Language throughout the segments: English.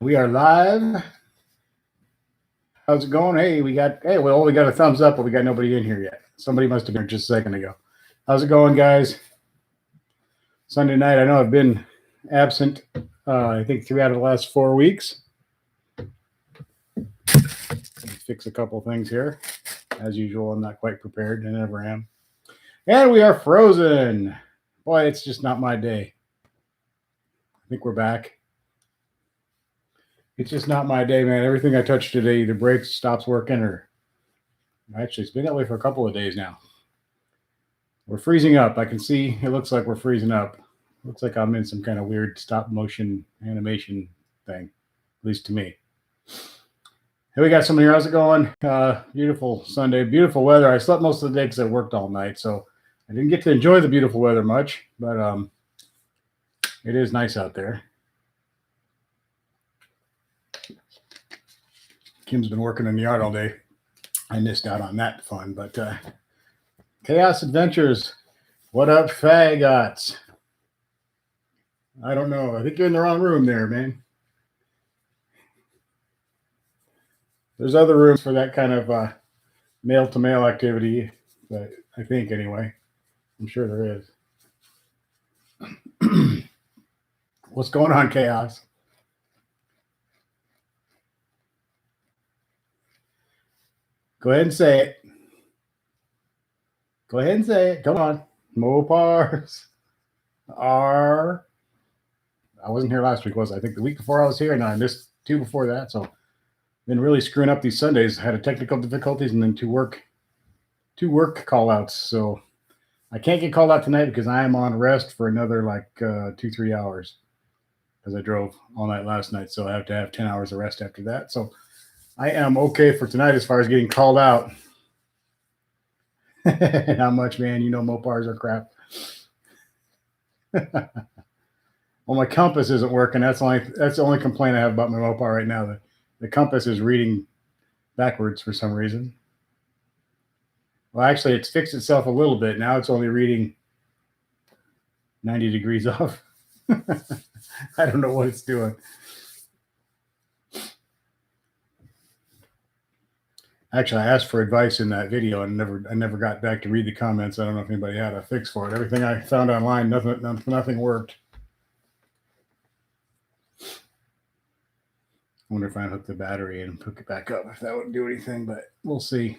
We are live. How's it going? Hey, we got a thumbs up, but we got nobody in here yet. Somebody must have been just a second ago. How's it going, guys? Sunday night. I know I've been absent. I think 3 out of the last 4 weeks. Fix a couple things here. As usual, I'm not quite prepared. I never am. And we are frozen. Boy, it's just not my day. I think we're back. It's just not my day, man. Everything I touch today either breaks, stops working, or actually, it's been that way for a couple of days now. We're freezing up. I can see it looks like we're freezing up. Looks like I'm in some kind of weird stop motion animation thing, at least to me. Hey, we got someone here. How's it going? Beautiful Sunday, beautiful weather. I slept most of the day because I worked all night, so I didn't get to enjoy the beautiful weather much, but it is nice out there. Kim's been working in the yard all day. I missed out on that fun, but Chaos Adventures, what up, fagots? I don't know. I think you're in the wrong room there, man. There's other rooms for that kind of male-to-male activity, but I think anyway. I'm sure there is. What's going on, Chaos? Go ahead and say it. Go ahead and say it. Come on. Mopars are... I wasn't here last week, was I? I think the week before I was here, and I missed 2 before that, so been really screwing up these Sundays. Had a technical difficulties and then two work call outs. So I can't get called out tonight because I am on rest for another like 2-3 hours because I drove all night last night. So I have to have 10 hours of rest after that. So I am okay for tonight as far as getting called out. Not much, man. You know, Mopars are crap. Well, my compass isn't working. That's the only complaint I have about my Mopar right now. The compass is reading backwards for some reason. Well, actually, it's fixed itself a little bit. Now it's only reading 90 degrees off. I don't know what it's doing. Actually, I asked for advice in that video and I never got back to read the comments. I don't know if anybody had a fix for it. Everything I found online, nothing worked. I wonder if I hook the battery and hook it back up, if that would do anything, but we'll see.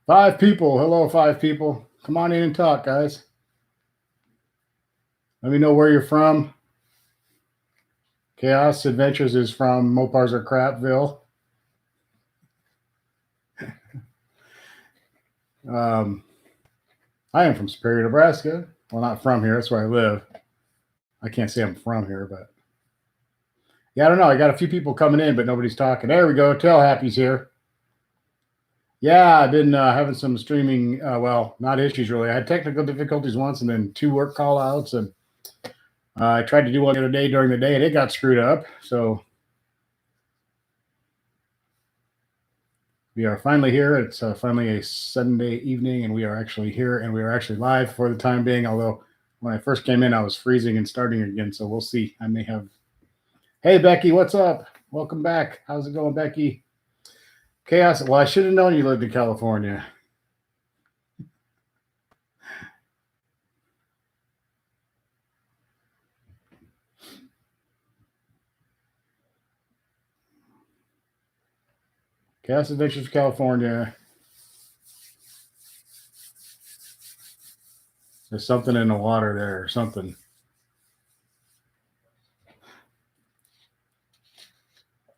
Five people. Hello, 5 people. Come on in and talk, guys. Let me know where you're from. Chaos Adventures is from Mopars or Crapville. I am from Superior, Nebraska. Well, not from here. That's where I live. I can't say I'm from here, but yeah, I don't know. I got a few people coming in, but nobody's talking. There we go. Tell Happy's here. Yeah, I've been having some streaming, well, not issues really. I had technical difficulties once and then 2 work call outs, and I tried to do one the other day during the day and it got screwed up. So we are finally here. It's finally a Sunday evening and we are actually here and we are actually live for the time being. Although when I first came in, I was freezing and starting again. So we'll see. I may have... Hey, Becky, what's up? Welcome back. How's it going, Becky? Chaos. Well, I should have known you lived in California. Chaos Adventures, California. There's something in the water there or something.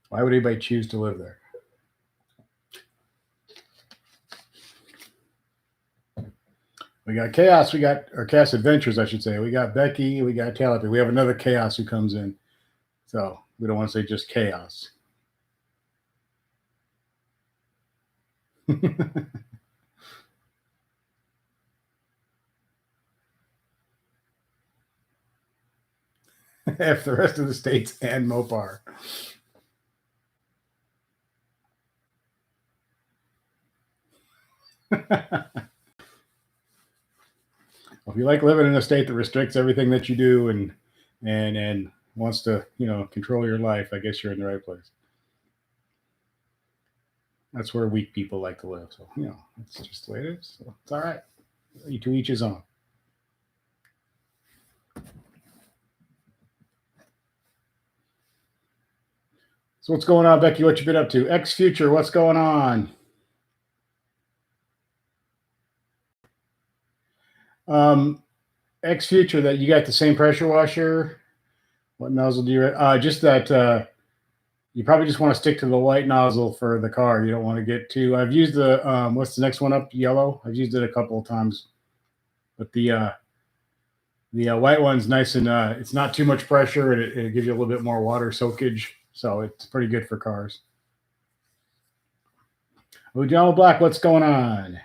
Why would anybody choose to live there? We got Chaos, or Chaos Adventures, I should say. We got Becky, we got Taylor. We have another Chaos who comes in. So we don't want to say just Chaos. F the rest of the states and Mopar. If you like living in a state that restricts everything that you do and wants to, control your life, I guess you're in the right place. That's where weak people like to live. So, it's just the way it is. So it's all right. To each his own. So what's going on, Becky? What you been up to? Pjfjunior, what's going on? Pjfjunior, that you got the same pressure washer. What nozzle do you? Just that. You probably just want to stick to the white nozzle for the car. You don't want to get too. I've used the what's the next one up? Yellow. I've used it a couple of times, but the white one's nice and it's not too much pressure, and it gives you a little bit more water soakage, so it's pretty good for cars. Oh, John Black, what's going on?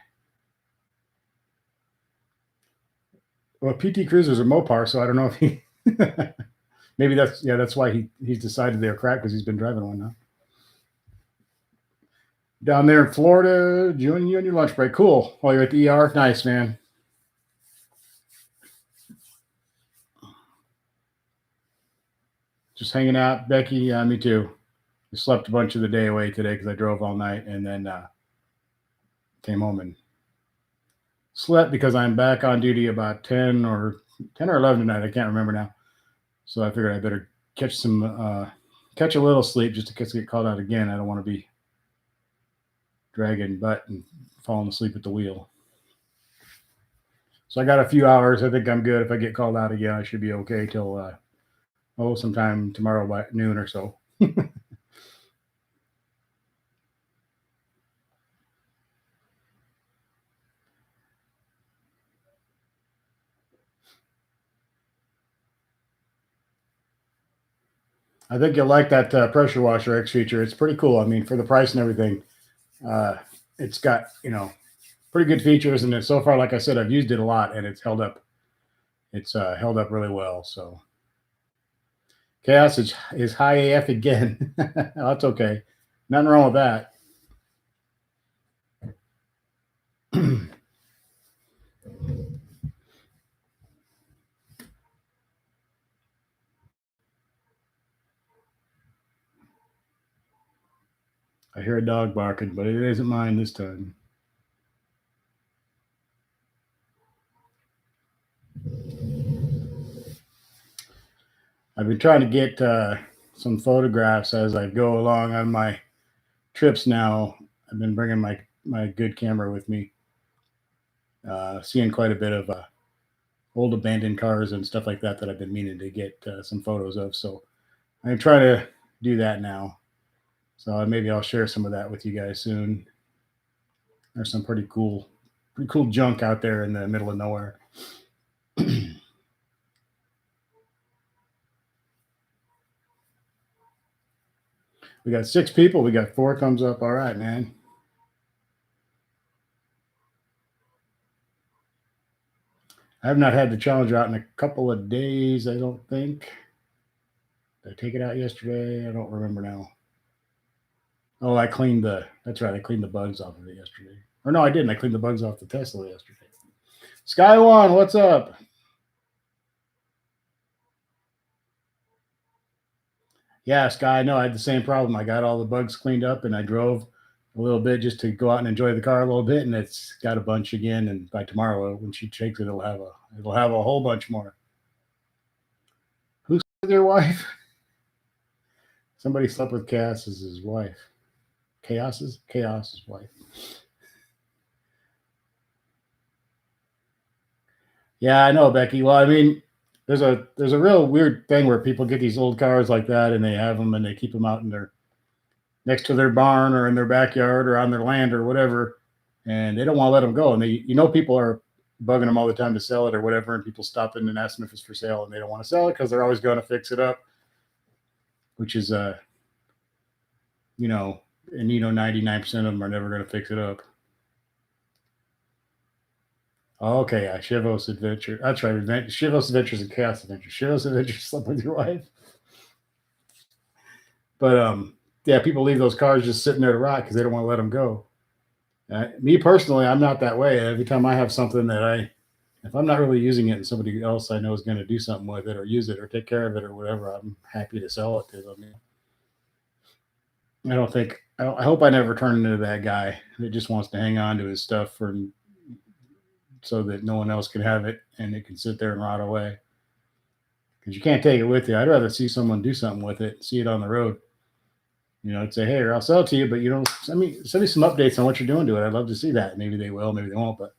Well, PT Cruisers are Mopar, so I don't know if he. Maybe that's why he's decided they're crap because he's been driving one now. Down there in Florida, you on your lunch break. Cool. While you're at the ER, nice, man. Just hanging out, Becky. Yeah, me too. I slept a bunch of the day away today because I drove all night, and then came home and slept because I'm back on duty about 10 or 11 tonight. I can't remember now. So I figured I better catch a little sleep just in case I get called out again. I don't want to be dragging butt and falling asleep at the wheel. So I got a few hours. I think I'm good. If I get called out again, I should be okay till sometime tomorrow by noon or so. I think you'll like that pressure washer Pjfjunior. It's pretty cool. I mean, for the price and everything, it's got pretty good features. And so far, like I said, I've used it a lot, and it's held up. It's held up really well. So chaos is high AF again. Oh, that's okay. Nothing wrong with that. I hear a dog barking, but it isn't mine this time. I've been trying to get some photographs as I go along on my trips now. I've been bringing my good camera with me, seeing quite a bit of old abandoned cars and stuff like that I've been meaning to get some photos of. So I'm trying to do that now. So maybe I'll share some of that with you guys soon. There's some pretty cool junk out there in the middle of nowhere. We got 6 people. We got 4 thumbs up. All right, man. I have not had the Challenger out in a couple of days, I don't think. Did I take it out yesterday? I don't remember now. Oh, that's right. I cleaned the bugs off of it yesterday. Or no, I didn't. I cleaned the bugs off the Tesla yesterday. Sky One, what's up? Yeah, Sky, no, I had the same problem. I got all the bugs cleaned up and I drove a little bit just to go out and enjoy the car a little bit, and it's got a bunch again. And by tomorrow, when she shakes it, it'll have a whole bunch more. Who's their wife? Somebody slept with Chaos as his wife. Chaos's wife. Yeah, I know, Becky. Well, I mean, there's a real weird thing where people get these old cars like that and they have them and they keep them out in their next to their barn or in their backyard or on their land or whatever, and they don't want to let them go. And people are bugging them all the time to sell it or whatever, and people stop in and ask them if it's for sale, and they don't want to sell it because they're always going to fix it up, which is 99% of them are never going to fix it up. Oh, okay, yeah, Chevro's Adventure. That's right, Chevro's Adventures and Chaos Adventure. Chevro's Adventure slept with your wife. But yeah, people leave those cars just sitting there to rot because they don't want to let them go. Me personally, I'm not that way. Every time I have something that If I'm not really using it and somebody else I know is going to do something with it or use it or take care of it or whatever, I'm happy to sell it to them. I don't think, I hope I never turn into that guy that just wants to hang on to his stuff for so that no one else can have it and it can sit there and rot away. Because you can't take it with you. I'd rather see someone do something with it, see it on the road. I'd say, hey, or I'll sell it to you, but send me some updates on what you're doing to it. I'd love to see that. Maybe they will, maybe they won't, but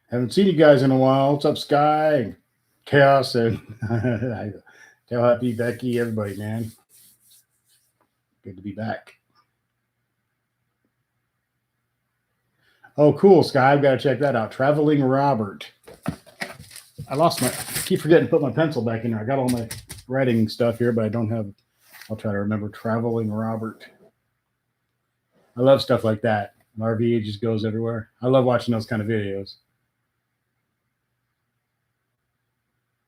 haven't seen you guys in a while. What's up, Sky, Chaos, and Tell Happy, Becky, everybody, man. Good to be back. Oh, cool, Sky. I've got to check that out. Traveling Robert. I keep forgetting to put my pencil back in there. I got all my writing stuff here, but I don't have, I'll try to remember. Traveling Robert. I love stuff like that. An RV just goes everywhere. I love watching those kind of videos.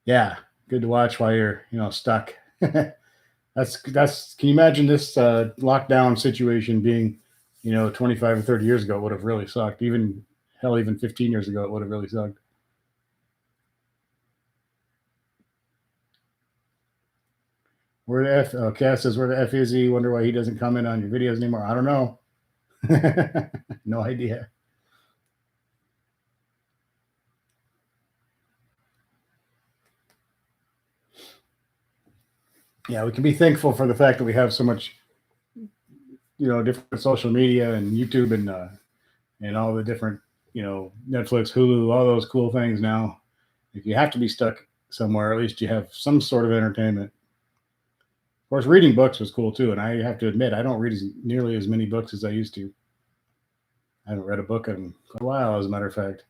Yeah, good to watch while you're, stuck. That's. Can you imagine this lockdown situation being, 25 or 30 years ago? It would have really sucked. Even 15 years ago, it would have really sucked. Where the F? Oh, Cass says, where the F is he? Wonder why he doesn't comment on your videos anymore. I don't know. No idea. Yeah, we can be thankful for the fact that we have so much, different social media and YouTube and all the different, Netflix, Hulu, all those cool things now. If you have to be stuck somewhere, at least you have some sort of entertainment. Of course, reading books was cool too, and I have to admit, I don't read nearly as many books as I used to. I haven't read a book in quite a while, as a matter of fact.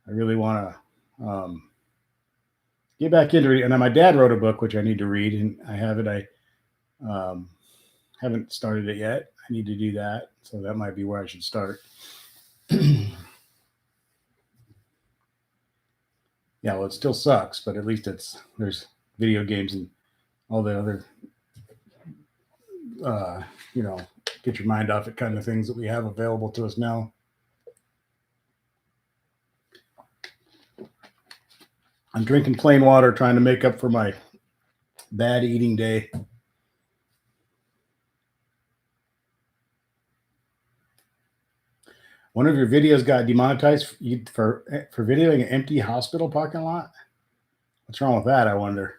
I really want to get back into it. And then my dad wrote a book, which I need to read, and I have it. I haven't started it yet. I need to do that. So that might be where I should start. Yeah, well, it still sucks, but at least there's video games and all the other, get your mind off it kind of things that we have available to us now. I'm drinking plain water, trying to make up for my bad eating day. One of your videos got demonetized for videoing an empty hospital parking lot. What's wrong with that, I wonder?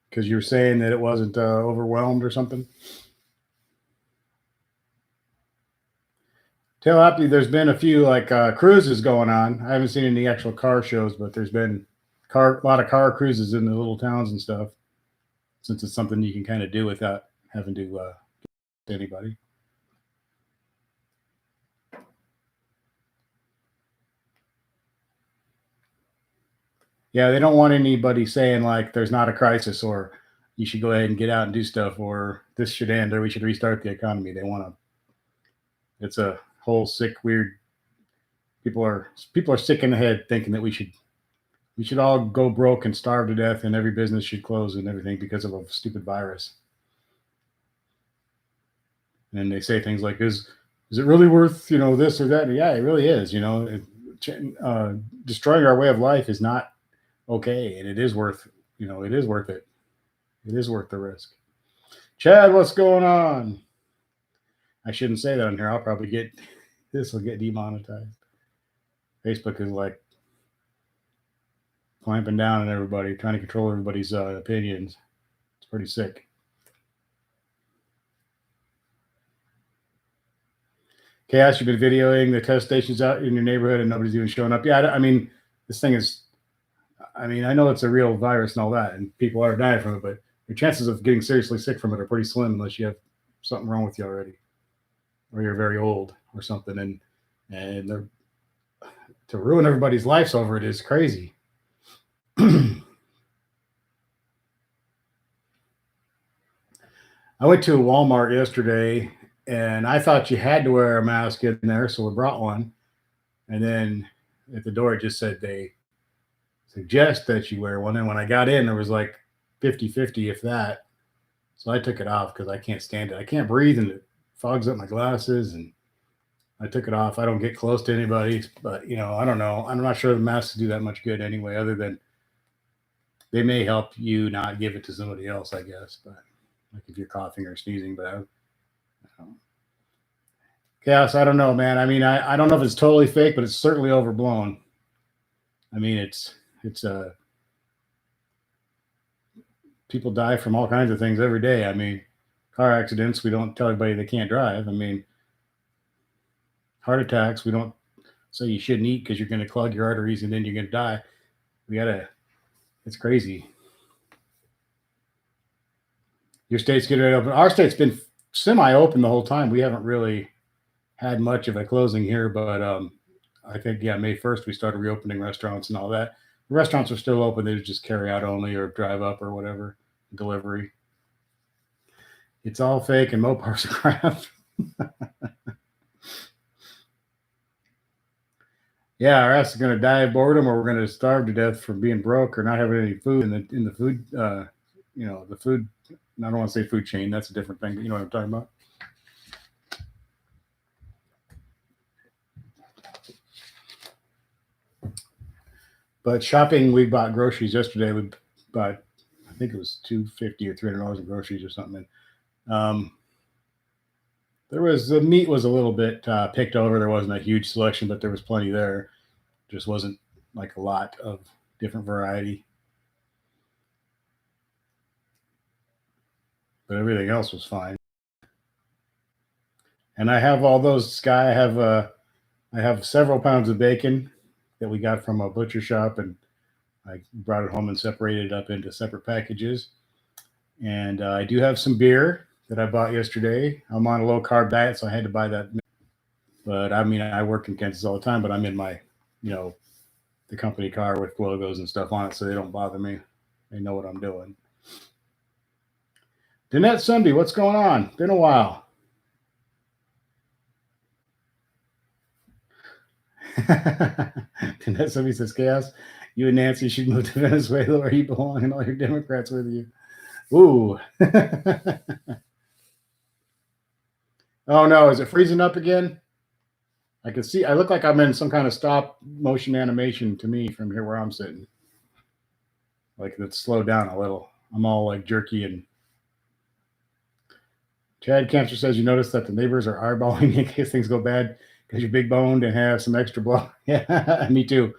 Because you were saying that it wasn't overwhelmed or something. Tell Happy, there's been a few cruises going on. I haven't seen any actual car shows, but there's been a lot of car cruises in the little towns and stuff, since it's something you can kind of do without having to get anybody. Yeah, they don't want anybody saying there's not a crisis or you should go ahead and get out and do stuff or this should end or we should restart the economy. They want to. It's a whole sick, weird. People are sick in the head thinking that we should all go broke and starve to death and every business should close and everything because of a stupid virus. And they say things like, "Is it really worth this or that?" And yeah, it really is. Destroying our way of life is not okay, and it is worth it is worth it. It is worth the risk. Chad, what's going on? I shouldn't say that on here. I'll probably get this will get demonetized. Facebook is clamping down on everybody, trying to control everybody's opinions. It's pretty sick. Chaos, you've been videoing the test stations out in your neighborhood and nobody's even showing up. Yeah, I mean, this thing is, I know it's a real virus and all that, and people are dying from it, but your chances of getting seriously sick from it are pretty slim unless you have something wrong with you already, or you're very old or something. And they're, to ruin everybody's lives over it is crazy. I went to Walmart yesterday and I thought you had to wear a mask in there, so we brought one. And then at the door, it just said they suggest that you wear one. And when I got in, there was 50-50, if that. So I took it off because I can't stand it. I can't breathe and it fogs up my glasses. And I took it off. I don't get close to anybody, but I don't know. I'm not sure the masks do that much good anyway, other than they may help you not give it to somebody else, I guess. But like if you're coughing or sneezing, but yeah, so I don't know, man. I mean, I don't know if it's totally fake, but it's certainly overblown. I mean, it's people die from all kinds of things every day. I mean, car accidents, we don't tell everybody they can't drive. I mean, heart attacks, we don't say you shouldn't eat because you're going to clog your arteries and then you're going to die. We gotta. It's crazy. Your state's getting ready to open. Our state's been semi-open the whole time. We haven't really had much of a closing here, but I think May 1st we started reopening restaurants and all that. The restaurants are still open. They just carry out only or drive up or whatever delivery. It's all fake and Mopar's crap. Yeah, our ass is gonna die of boredom, or we're gonna starve to death from being broke or not having any food in the food. The food. I don't want to say food chain. That's a different thing. But you know what I'm talking about. But shopping, we bought groceries yesterday. We bought, I think it was $250 or $300 in groceries or something. There was the meat was a little bit picked over. There wasn't a huge selection, but there was plenty there. Just wasn't like a lot of different variety. But everything else was fine. And I have all those, Sky. I have several pounds of bacon that we got from a butcher shop, and I brought it home and separated it up into separate packages. And I do have some beer that I bought yesterday. I'm on a low carb diet, so I had to buy that. But I mean, I work in Kansas all the time, but I'm in my, the company car with logos and stuff on it, so they don't bother me. They know what I'm doing. Danette Sunday, what's going on? Been a while. Danette Sunday says, Chaos, you and Nancy should move to Venezuela where you belong and all your Democrats with you. Ooh. Oh no, is it freezing up again? I can see, I look like I'm in some kind of stop motion animation to me from here where I'm sitting. Like it's slowed down a little. I'm all like jerky. And Chad Cancer says, you notice that the neighbors are eyeballing you in case things go bad because you're big boned and have some extra blood. Yeah, me too.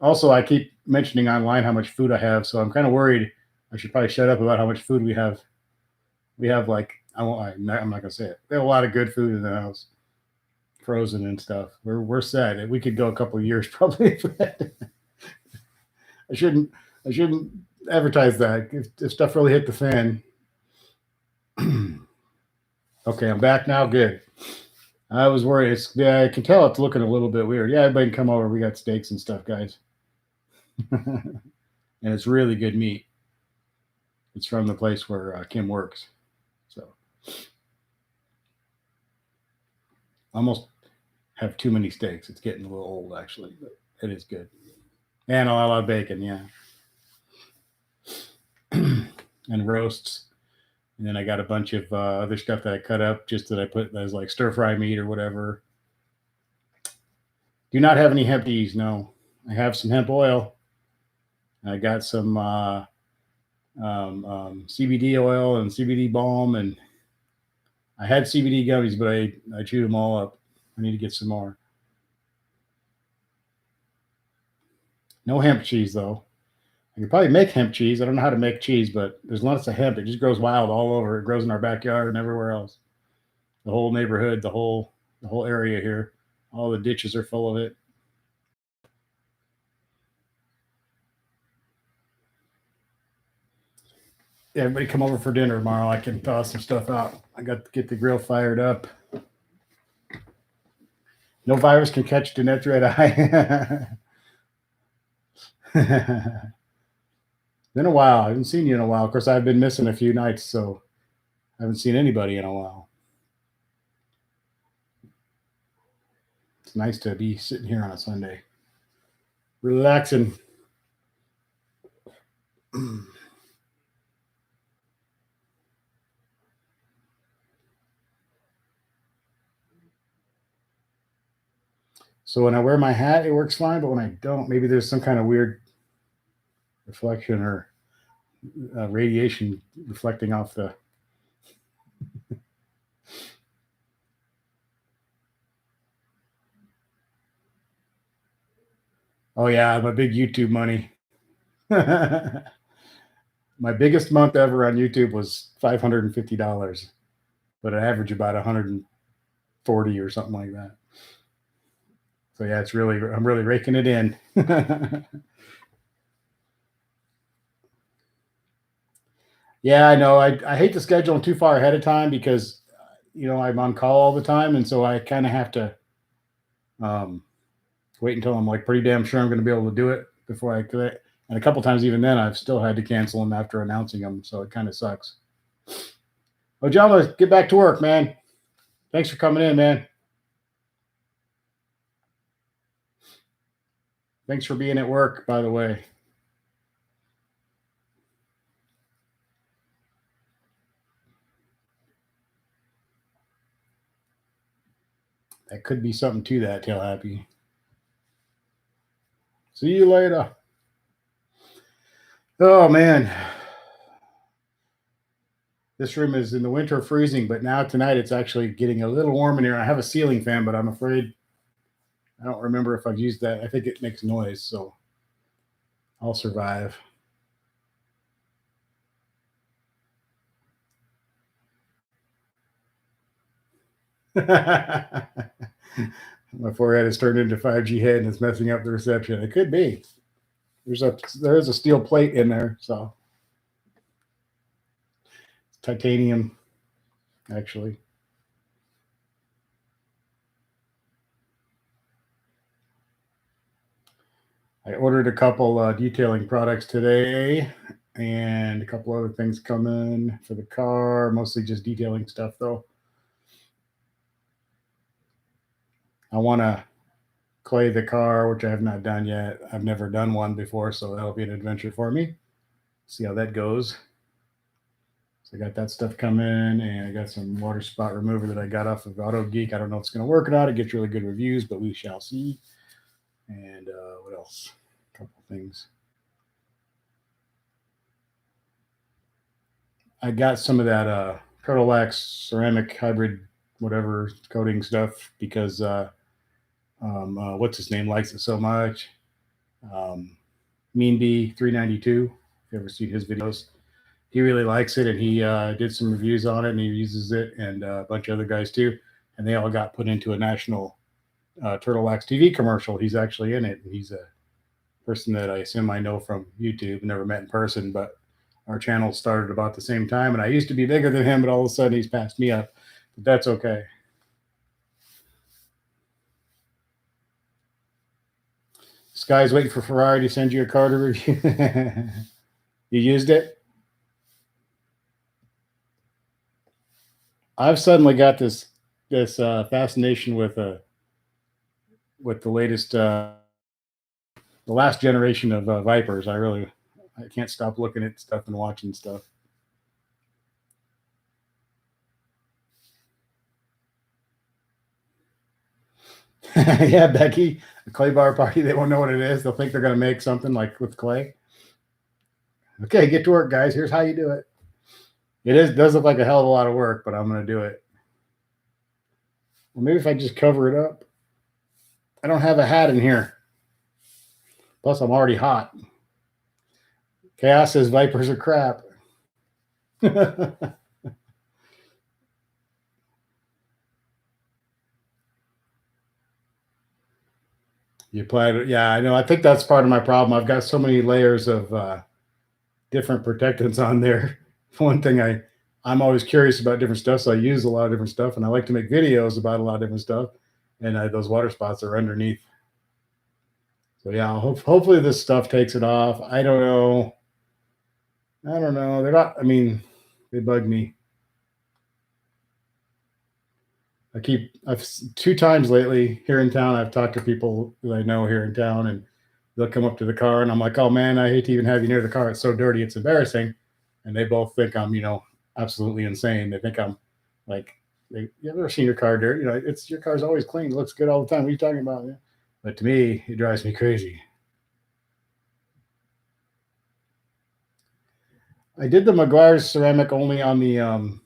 Also, I keep mentioning online how much food I have, so I'm kind of worried. I should probably shut up about how much food we have. We have like I'm not gonna say it. We have a lot of good food in the house, frozen and stuff. We're set. We could go a couple of years probably. I shouldn't advertise that. If stuff really hit the fan. Okay, I'm back now. Good. I was worried. I can tell it's looking a little bit weird. Yeah, everybody can come over. We got steaks and stuff, guys. And it's really good meat. It's from the place where Kim works. So almost have too many steaks. It's getting a little old, actually, but it is good. And a lot of bacon, yeah. And roasts. And then I got a bunch of other stuff that I cut up just that I put as like stir fry meat or whatever. Do not have any hemp teas, no. I have some hemp oil. I got some CBD oil and CBD balm, and I had CBD gummies, but I chewed them all up. I need to get some more. No hemp cheese though. I could probably make hemp cheese. I don't know how to make cheese, but there's lots of hemp. It just grows wild all over. It grows in our backyard and everywhere else. The whole neighborhood, the whole area here, all the ditches are full of it. Everybody come over for dinner tomorrow. I can thaw some stuff out. I got to get the grill fired up. No virus can catch Danette's red eye. Been a while. I haven't seen you in a while. Of course, I've been missing a few nights, so I haven't seen anybody in a while. It's nice to be sitting here on a Sunday, relaxing. So when I wear my hat, it works fine. But when I don't, maybe there's some kind of weird reflection or radiation reflecting off the. Oh yeah, my big YouTube money. My biggest month ever on YouTube was $550, but I average about 140 or something like that. So yeah, I'm really raking it in. Yeah, I know. I hate to schedule them too far ahead of time because I'm on call all the time, and so I kind of have to um, wait until I'm like pretty damn sure I'm going to be able to do it before I could. And a couple times, even then, I've still had to cancel them after announcing them, so it kind of sucks. Oh, John, let's get back to work, man. Thanks for coming in, man. Thanks for being at work, by the way. That could be something to that, Tail Happy. See you later. Oh man, this room is in the winter freezing, but now tonight it's actually getting a little warm in here. I have a ceiling fan, but I'm afraid I don't remember if I've used that. I think it makes noise, so I'll survive. My forehead has turned into 5G head and it's messing up the reception. It could be. There's a steel plate in there, so titanium, actually. I ordered a couple detailing products today and a couple other things coming for the car, mostly just detailing stuff though. I want to clay the car, which I have not done yet. I've never done one before, so that'll be an adventure for me. See how that goes. So I got that stuff coming, and I got some water spot remover that I got off of Auto Geek. I don't know if it's going to work or not. It gets really good reviews, but we shall see. And what else? A couple things. I got some of that Turtle Wax ceramic hybrid whatever coating stuff because what's his name likes it so much. Um, Mean Bee 392. If you ever seen his videos, he really likes it, and he did some reviews on it, and he uses it, and a bunch of other guys too, and they all got put into a national Turtle Wax TV commercial. He's actually in it. He's a person that I assume I know from YouTube, never met in person, but our channel started about the same time, and I used to be bigger than him, but all of a sudden he's passed me up. But that's okay. This guy's waiting for Ferrari to send you a car to review. You used it? I've suddenly got this fascination with the latest the last generation of Vipers. I can't stop looking at stuff and watching stuff. Yeah, Becky, the clay bar party. They won't know what it is. They'll think they're going to make something like with clay. Okay, get to work, guys. Here's how you do it. Does look like a hell of a lot of work, but I'm going to do it. Well, maybe if I just cover it up. I don't have a hat in here. Plus, I'm already hot. Chaos says Vipers are crap. You applied it. Yeah, I know. I think that's part of my problem. I've got so many layers of different protectants on there. One thing I'm always curious about different stuff, so I use a lot of different stuff, and I like to make videos about a lot of different stuff. And those water spots are underneath. So yeah, hopefully this stuff takes it off. I don't know. I don't know. They're not. I mean, they bug me. I've 2 times lately here in town. I've talked to people that I know here in town, and they'll come up to the car, and I'm like, "Oh man, I hate to even have you near the car. It's so dirty. It's embarrassing." And they both think I'm, absolutely insane. They think I'm like, you ever seen your car dirty? It's your car's always clean. It looks good all the time. What are you talking about? But to me, it drives me crazy. I did the McGuire's ceramic only on the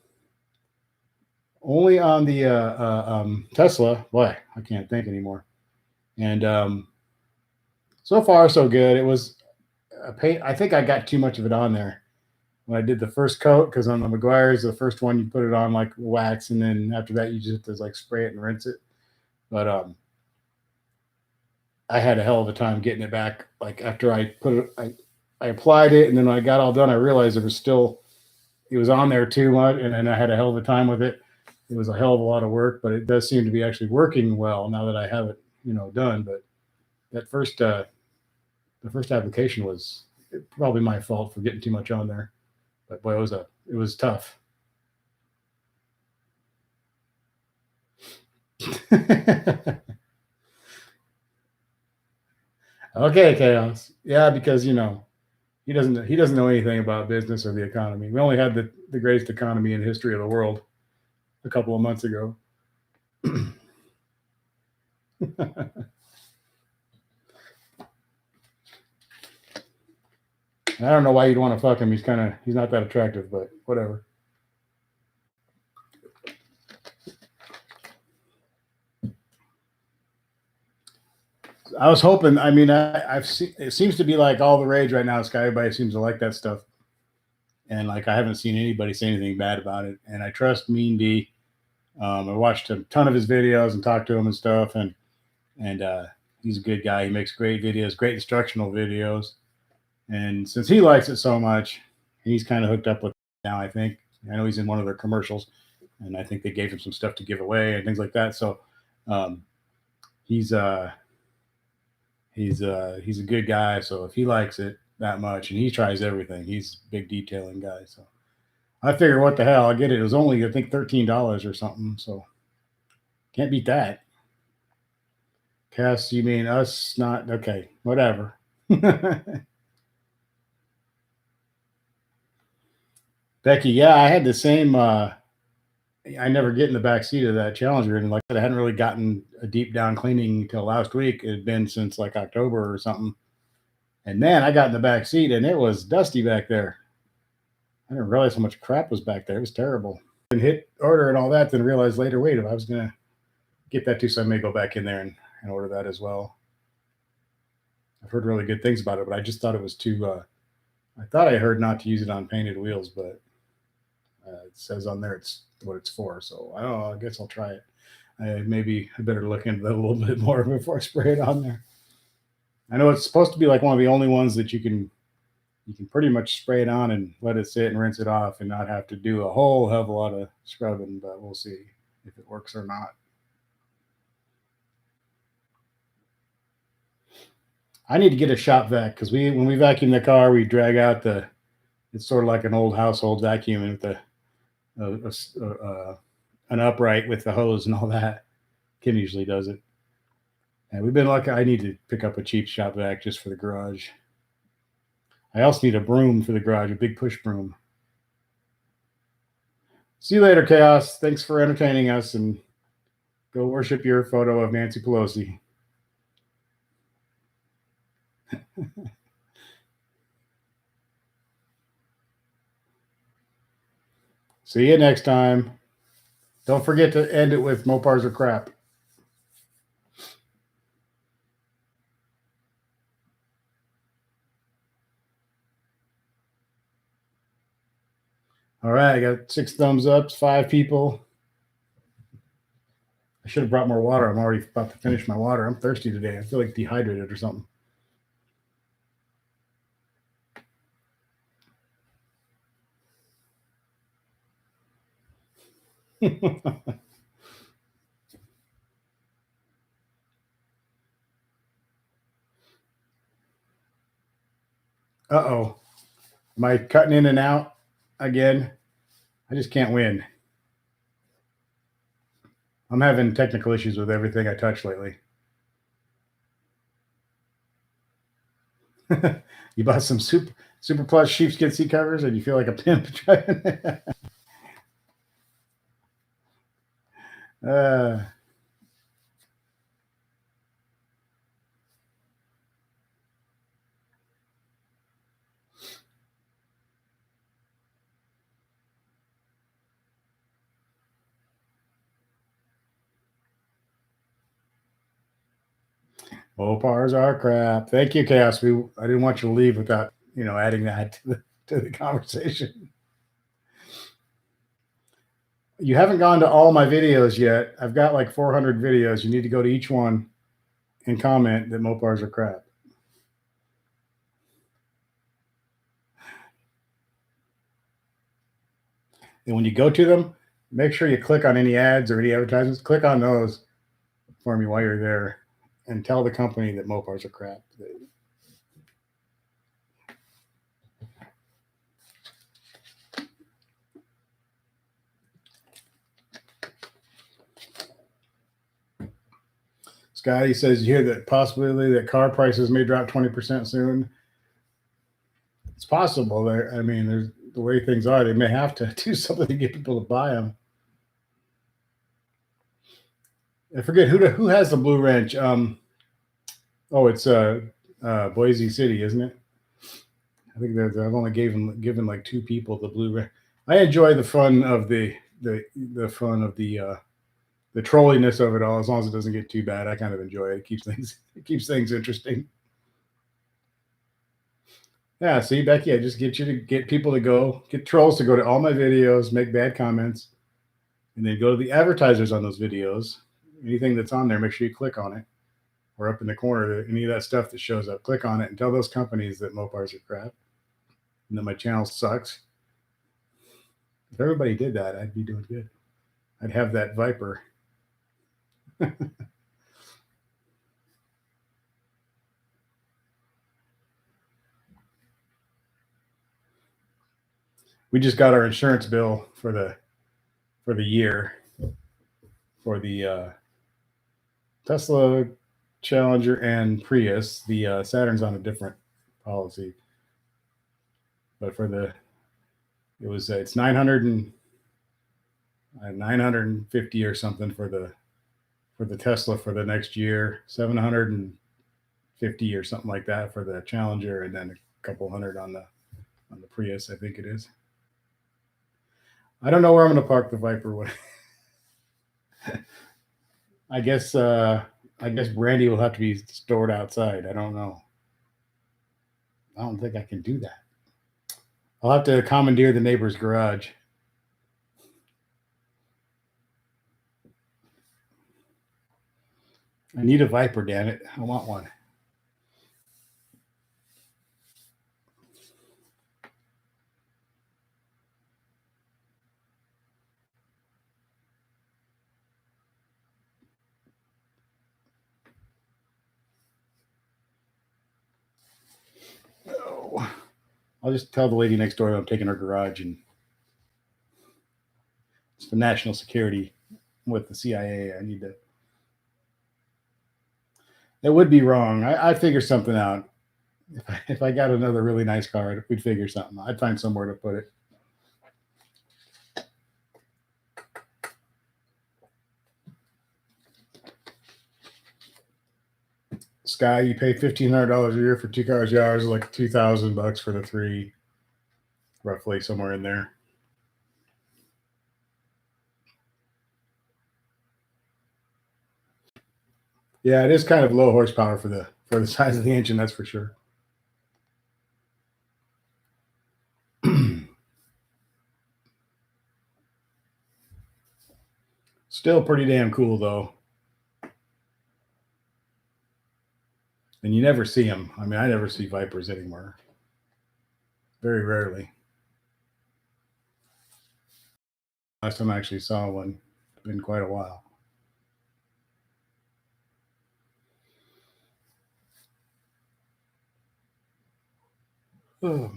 Tesla. Boy, I can't think anymore. And so far so good. It was a paint. I think I got too much of it on there when I did the first coat, because on the McGuire's, the first one you put it on like wax, and then after that you just have to like spray it and rinse it. But I had a hell of a time getting it back. Like after I put it, I applied it, and then when I got all done, I realized it was on there too much, and then I had a hell of a time with it. It was a hell of a lot of work, but it does seem to be actually working well now that I have it, done. But that the first application was probably my fault for getting too much on there. But boy, it was tough. Okay, chaos. Yeah, because he doesn't know anything about business or the economy. We only had the greatest economy in the history of the world a couple of months ago. I don't know why you'd want to fuck him. He's not that attractive, but whatever. I was hoping. I mean, I've seen. It seems to be like all the rage right now. Everybody seems to like that stuff, and like I haven't seen anybody say anything bad about it. And I trust Mean D. I watched a ton of his videos and talked to him and stuff, and he's a good guy. He makes great videos, great instructional videos. And since he likes it so much, he's kind of hooked up with it now. I know he's in one of their commercials, and I think they gave him some stuff to give away and things like that. So um, he's he's a good guy. So if he likes it that much, and he tries everything, he's a big detailing guy. So I figure, what the hell, I'll get it. It was only, I think, $13 or something. So can't beat that. Cass, you mean us? Not okay. Whatever. Becky, yeah, I had the same. I never get in the back seat of that Challenger, and like I said, I hadn't really gotten a deep down cleaning until last week. It had been since like October or something. And man, I got in the back seat, and it was dusty back there. I didn't realize how much crap was back there. It was terrible. And hit order and all that, then realized later, wait, if I was gonna get that too, so I may go back in there and order that as well. I've heard really good things about it, but I just thought it was too. I thought I heard not to use it on painted wheels, but it says on there it's what it's for. So I don't know. I guess I'll try it. Maybe I better look into that a little bit more before I spray it on there. I know it's supposed to be like one of the only ones that you can pretty much spray it on and let it sit and rinse it off and not have to do a whole hell of a lot of scrubbing. But we'll see if it works or not. I need to get a shop vac, because when we vacuum the car, we drag out it's sort of like an old household vacuum with an upright with the hose and all that. Kim usually does it. And we've been lucky. I need to pick up a cheap shop vac just for the garage. I also need a broom for the garage, a big push broom. See you later, Chaos. Thanks for entertaining us, and go worship your photo of Nancy Pelosi. See you next time. Don't forget to end it with Mopars are crap. All right, I got 6 thumbs ups, 5 people. I should have brought more water. I'm already about to finish my water. I'm thirsty today. I feel like dehydrated or something. Uh-oh. Am I cutting in and out again? I just can't win. I'm having technical issues with everything I touch lately. You bought some super plush sheepskin seat covers and you feel like a pimp. uh, Mopars are crap. Thank you, Chaos. I didn't want you to leave without adding that to the conversation. You haven't gone to all my videos yet. I've got like 400 videos. You need to go to each one and comment that Mopars are crap. And when you go to them, make sure you click on any ads or any advertisements. Click on those for me while you're there and tell the company that Mopars are crap. Scotty says you hear the possibility that car prices may drop 20% soon. It's possible. I mean, there's the way things are. They may have to do something to get people to buy them. I forget who has the Blue Wrench. It's Boise City, isn't it? I think that I've only given like 2 people the Blue Wrench. I enjoy the fun of the fun of the trolliness of it all. As long as it doesn't get too bad, I kind of enjoy it. It keeps things interesting. Yeah, see, Becky, I just get people to get trolls to go to all my videos, make bad comments, and then go to the advertisers on those videos. Anything that's on there, make sure you click on it. Or up in the corner, any of that stuff that shows up, click on it and tell those companies that Mopars are crap and that my channel sucks. If everybody did that, I'd be doing good. I'd have that Viper. We just got our insurance bill for the year for the Tesla, Challenger, and Prius. The Saturn's on a different policy, but it's 950 or something for the Tesla for the next year, 750 or something like that for the Challenger, and then a couple hundred on the Prius, I think it is. I don't know where I'm going to park the Viper. I guess Brandy will have to be stored outside. I don't know. I don't think I can do that. I'll have to commandeer the neighbor's garage. I need a Viper, damn it. I want one. Oh. I'll just tell the lady next door that I'm taking her garage, and it's for national security with the CIA. I need to. That would be wrong. I'd figure something out. If I got another really nice car, we'd figure something. I'd find somewhere to put it. Sky, you pay $1,500 a year for 2 cars. Yours is like $2,000 for the 3, roughly somewhere in there. Yeah, it is kind of low horsepower for the size of the engine, that's for sure. Still pretty damn cool though. And you never see them. I mean, I never see Vipers anymore. Very rarely. Last time I actually saw one, it's been quite a while. Oh.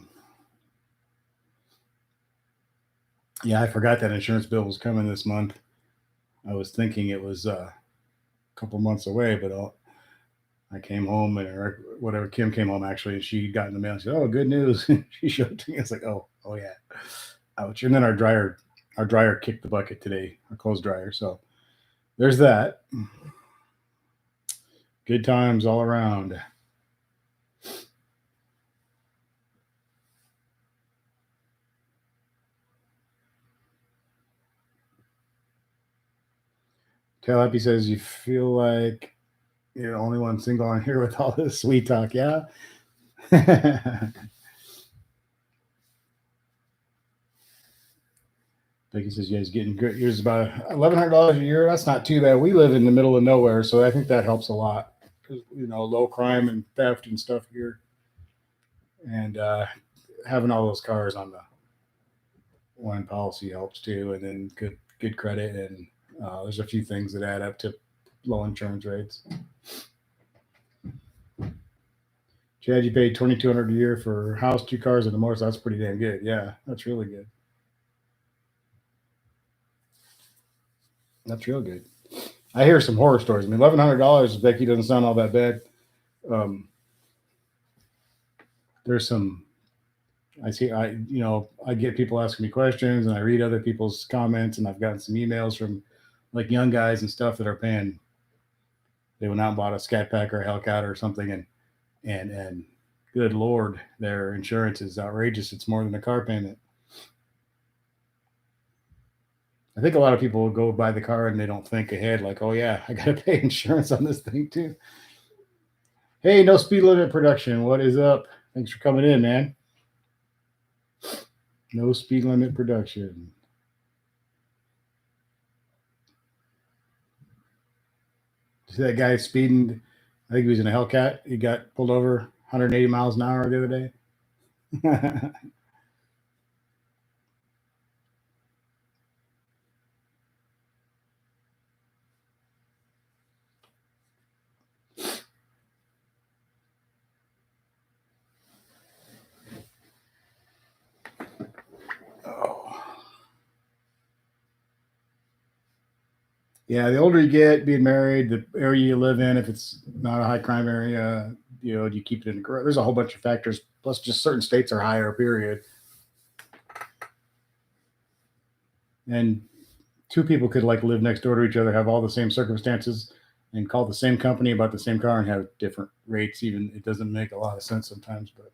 Yeah, I forgot that insurance bill was coming this month. I was thinking it was a couple months away, but I came home or whatever. Kim came home actually, and she got in the mail. She said, "Oh, good news!" She showed it to me. I was like, "Oh yeah, ouch!" And then our dryer kicked the bucket today. Our clothes dryer. So there's that. Good times all around. Tail Happy says you feel like You're the only one single on here with all this sweet talk, yeah. Becky says, "You guys getting good. Yours about $1,100 a year. That's not too bad. We live in the middle of nowhere, so I think that helps a lot. Low crime and theft and stuff here, and having all those cars on the one policy helps too. And then good credit, and there's a few things that add up to low insurance rates. Chad, you paid $2,200 a year for a house, 2 cars, and a motorcycle. That's pretty damn good. Yeah, that's really good. That's real good. I hear some horror stories. I mean, $1,100, Becky, doesn't sound all that bad. Um, there's some. I get people asking me questions, and I read other people's comments, and I've gotten some emails from like young guys and stuff that are paying. They went out and bought a Scat Pack or a Hellcat or something, and good lord, their insurance is outrageous. It's more than a car payment. I think a lot of people will go buy the car and they don't think ahead, like, oh yeah, I gotta pay insurance on this thing too. Hey, no speed limit production. What is up? Thanks for coming in, man. No speed limit production. See that guy speeding? I think he was in a Hellcat. He got pulled over 180 miles an hour the other day. Oh. Yeah, the older you get, being married, the area you live in, if it's not a high crime area, do you keep it in the garage? There's a whole bunch of factors. Plus, just certain states are higher. Period. And two people could like live next door to each other, have all the same circumstances, and call the same company about the same car and have different rates. Even it doesn't make a lot of sense sometimes. But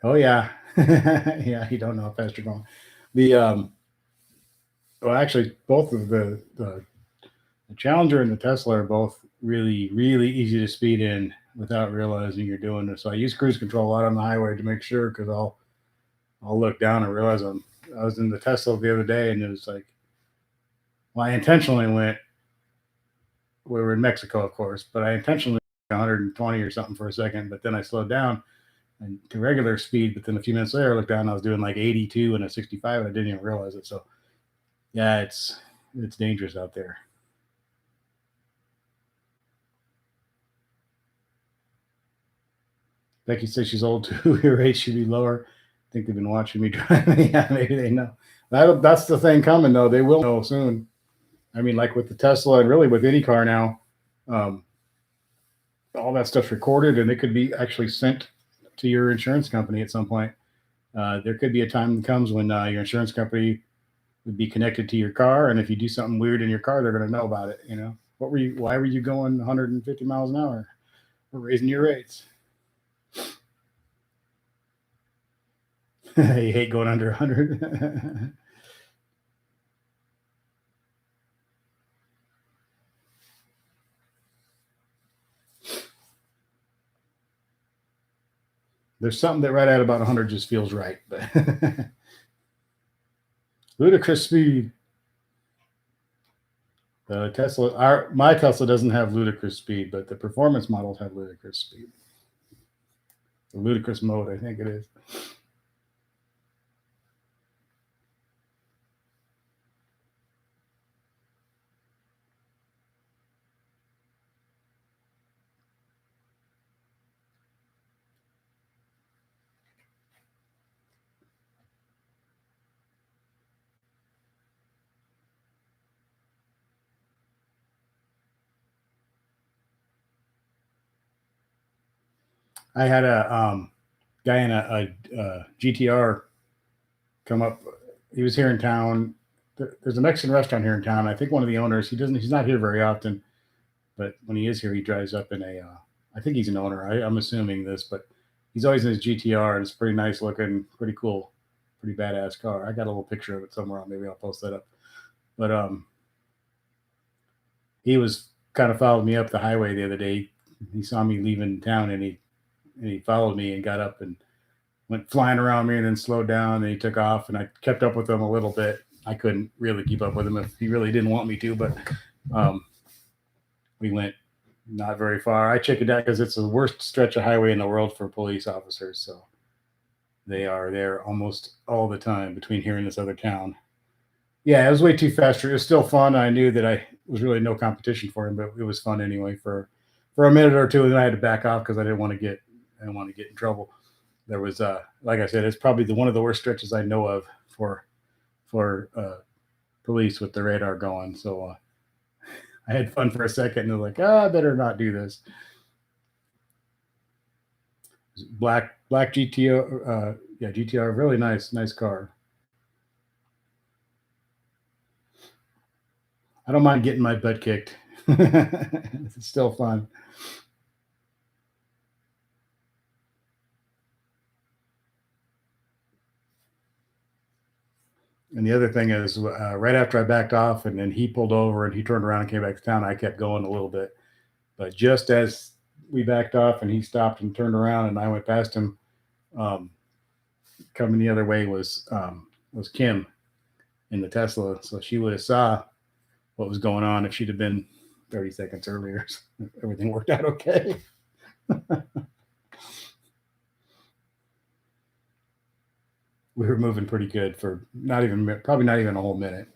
oh yeah, yeah, you don't know how fast you're going. The well, actually, both of the Challenger and the Tesla are both really, really easy to speed in without realizing you're doing it. So I use cruise control a lot on the highway to make sure because I'll look down and realize I was in the Tesla the other day and it was like, well, I intentionally went. We were in Mexico, of course, but I intentionally went 120 or something for a second, but then I slowed down and to regular speed. But then a few minutes later, I looked down, and I was doing like 82 and a 65, and I didn't even realize it. So yeah, it's dangerous out there. Becky says she's old too. Her age should be lower. I think they've been watching me drive. Yeah, maybe they know. That's the thing coming though. They will know soon. I mean, like with the Tesla and really with any car now, um, all that stuff's recorded and it could be actually sent to your insurance company at some point. There could be a time that comes when your insurance company would be connected to your car, and if you do something weird in your car, they're going to know about it. What were you? Why were you going 150 miles an hour? We're raising your rates. You hate going under 100. There's something that right at about 100 just feels right, but ludicrous speed. The my Tesla doesn't have ludicrous speed, but the performance models have ludicrous speed. The ludicrous mode, I think it is. I had a guy in a GTR come up. He was here in town. There's a Mexican restaurant here in town. I think one of the owners. He's not here very often, but when he is here, he drives up in a. I think he's an owner. I'm assuming this, but he's always in his GTR, and it's pretty nice looking, pretty cool, pretty badass car. I got a little picture of it somewhere. Maybe I'll post that up. But he was kind of followed me up the highway the other day. He saw me leaving town, and he followed me and got up and went flying around me, and then slowed down. And he took off, and I kept up with him a little bit. I couldn't really keep up with him if he really didn't want me to, but we went not very far. I check it out because it's the worst stretch of highway in the world for police officers. So they are there almost all the time between here and this other town. Yeah, it was way too fast. It was still fun. I knew that I was really no competition for him, but it was fun anyway for a minute or two. And then I had to back off because I didn't want to get in trouble. There was like I said, it's probably one of the worst stretches I know of for police with the radar going. So I had fun for a second, and I was like, I better not do this. Black GTO, yeah, GTR, really nice car. I don't mind getting my butt kicked. It's still fun. And the other thing is, right after I backed off, and then he pulled over and he turned around and came back to town, I kept going a little bit. But just as we backed off and he stopped and turned around and I went past him, um, coming the other way was Kim in the Tesla. So she would have saw what was going on if she'd have been 30 seconds earlier. Everything worked out okay. We were moving pretty good for probably not even a whole minute.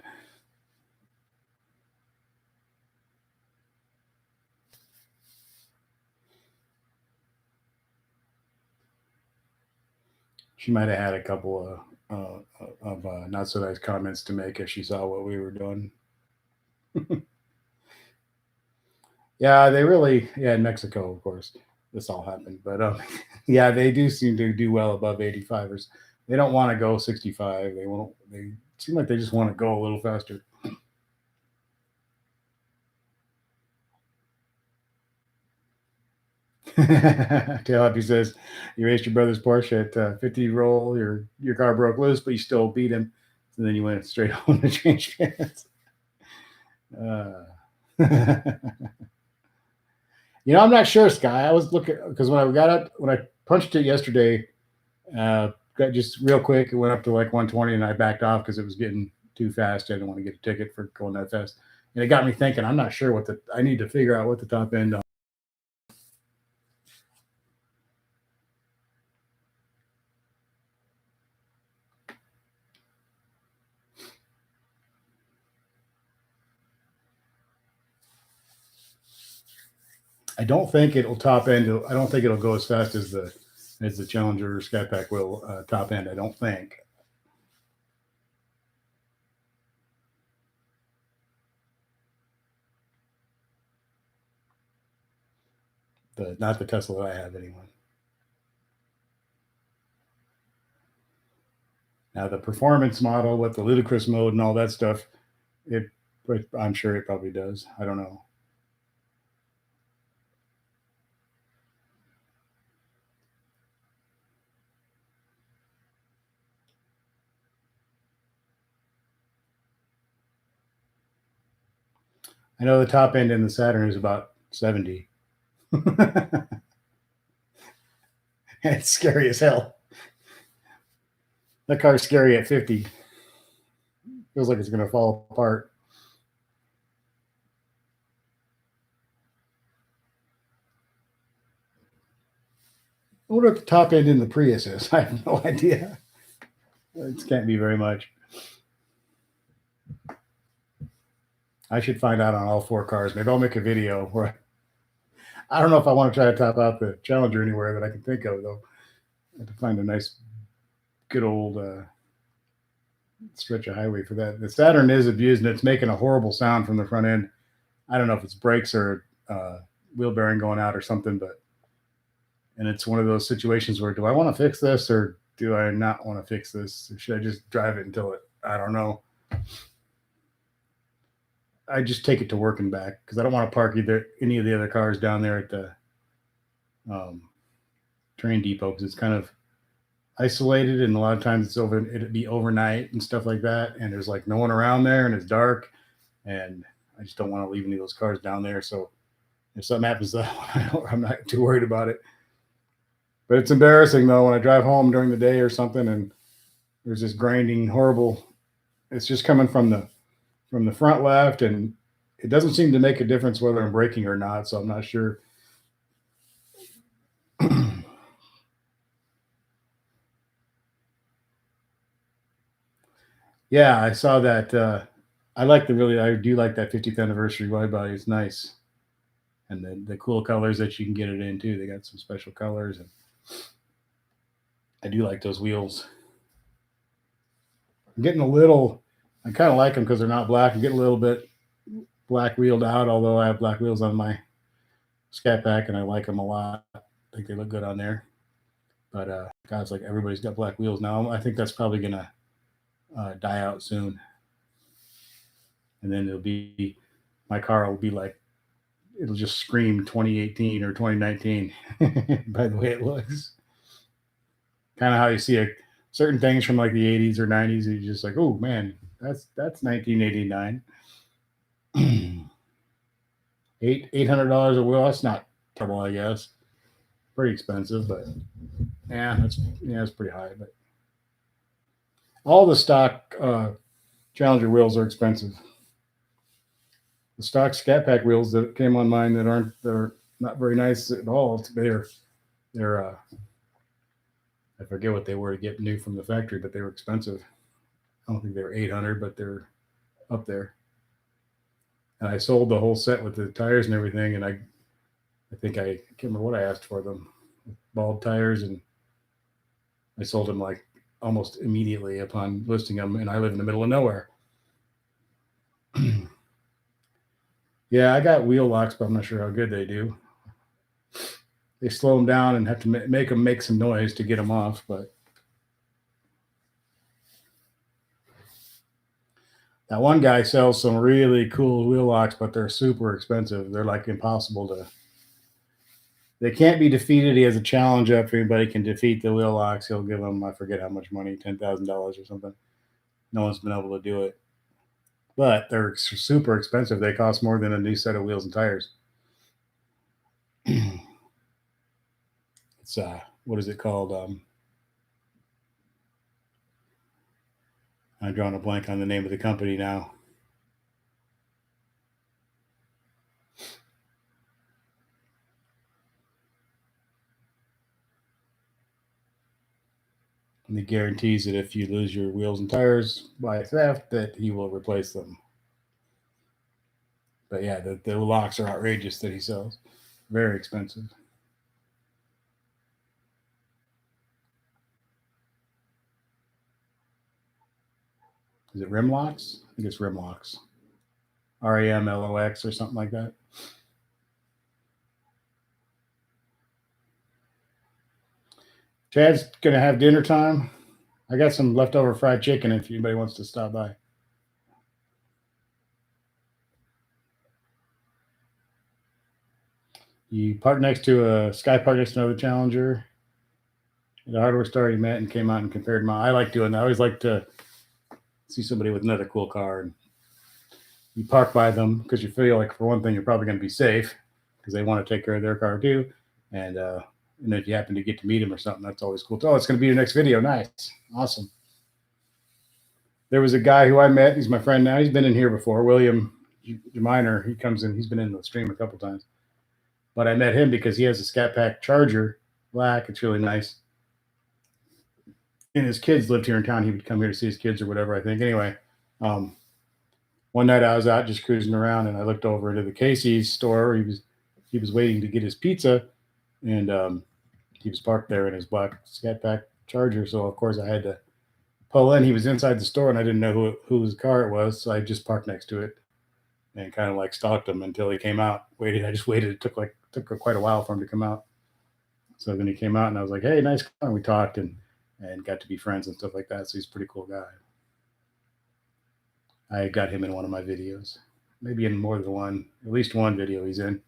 She might have had a couple of not so nice comments to make if she saw what we were doing. Yeah, they really, yeah, in Mexico, of course, this all happened. But yeah, they do seem to do well above 85ers. They don't want to go 65. They won't. They seem like they just want to go a little faster. Tail Happy says, "You raced your brother's Porsche at 50 roll. Your car broke loose, but you still beat him. So then you went straight home to change pants." Uh, I'm not sure, Sky. I was looking because when I punched it yesterday, got just real quick, it went up to like 120, and I backed off because it was getting too fast. I didn't want to get a ticket for going that fast, and it got me thinking. I'm not sure I need to figure out what the top end. I don't think it'll top end. I don't think it'll go as fast as the Challenger Skypack will top end. I don't think. Not the Tesla that I have anyway. Now the performance model with the ludicrous mode and all that stuff, I'm sure it probably does. I don't know. I know the top end in the Saturn is about 70. It's scary as hell. That car's scary at 50. Feels like it's going to fall apart. I wonder what the top end in the Prius is. I have no idea. It can't be very much. I should find out on all four cars. Maybe I'll make a video where I don't know if I want to try to top out the Challenger anywhere that I can think of, though. I have to find a nice, good old stretch of highway for that. The Saturn is abused, and it's making a horrible sound from the front end. I don't know if it's brakes or wheel bearing going out or something, and it's one of those situations where do I want to fix this or do I not want to fix this? Or should I just drive it until I don't know. I just take it to work and back because I don't want to park any of the other cars down there at the train depot because it's kind of isolated, and a lot of times it'd be overnight and stuff like that, and there's like no one around there, and it's dark, and I just don't want to leave any of those cars down there. So if something happens to that one, I'm not too worried about it. But it's embarrassing though when I drive home during the day or something, and there's this grinding, horrible. It's just coming from the front left, and it doesn't seem to make a difference whether I'm braking or not. So I'm not sure. Yeah, I saw that. I do like that 50th anniversary wide body. It's nice, and the cool colors that you can get it in too. They got some special colors, and I do like those wheels. I'm getting a little. I kind of like them because they're not black. I'm getting a little bit black wheeled out, although I have black wheels on my Scat Pack, and I like them a lot. I think they look good on there. But God, it's like everybody's got black wheels now. I think that's probably gonna die out soon, and then it'll be my car will be like it'll just scream 2018 or 2019 by the way it looks. Kind of how you see certain things from like the 80s or 90s, and you're just like, oh man, that's 1989. $800 a wheel. That's not terrible, I guess. Pretty expensive, but it's pretty high. But all the stock Challenger wheels are expensive. The stock Scat Pack wheels that came on mine they're not very nice at all. They're I forget what they were to get new from the factory, but they were expensive. I don't think they were 800, but they're up there. And I sold the whole set with the tires and everything, and I think I can't remember what I asked for them. Bald tires, and I sold them like almost immediately upon listing them, and I live in the middle of nowhere. Yeah, I got wheel locks, but I'm not sure how good they do. They slow them down and have to make them make some noise to get them off, but that one guy sells some really cool wheel locks, but they're super expensive. They're like impossible to. They can't be defeated. He has a challenge up. If anybody can defeat the wheel locks, he'll give them, I forget how much money, $10,000 or something. No one's been able to do it. But they're super expensive. They cost more than a new set of wheels and tires. It's what is it called? I'm drawing a blank on the name of the company now. And he guarantees that if you lose your wheels and tires by theft, that he will replace them. But yeah, the locks are outrageous that he sells. Very expensive. Is it rim locks? I think it's rim locks. RAMLOX or something like that. Chad's gonna have dinner time. I got some leftover fried chicken if anybody wants to stop by. You parked next to a Sky Park next to another Challenger. The hardware store he met and came out and compared mine. I like doing that. I always like to see somebody with another cool car, and you park by them because you feel like, for one thing, you're probably going to be safe because they want to take care of their car too. And if you happen to get to meet him or something, that's always cool. Oh, it's going to be your next video. Nice. Awesome. There was a guy who I met. He's my friend now. He's been in here before. William Geminer. He comes in. He's been in the stream a couple times. But I met him because he has a Scat Pack Charger, black. It's really nice. And his kids lived here in town. He would come here to see his kids or whatever, I think. Anyway, one night I was out just cruising around, and I looked over into the Casey's store. He was waiting to get his pizza, and he was parked there in his black Scat Pack Charger. So of course I had to pull in. He was inside the store, and I didn't know whose car it was, so I just parked next to it and kind of like stalked him until he came out. I just waited. It took quite a while for him to come out. So then he came out, and I was like, "Hey, nice car." And we talked and got to be friends and stuff like that. So he's a pretty cool guy. I got him in one of my videos, maybe in more than one, at least one video he's in.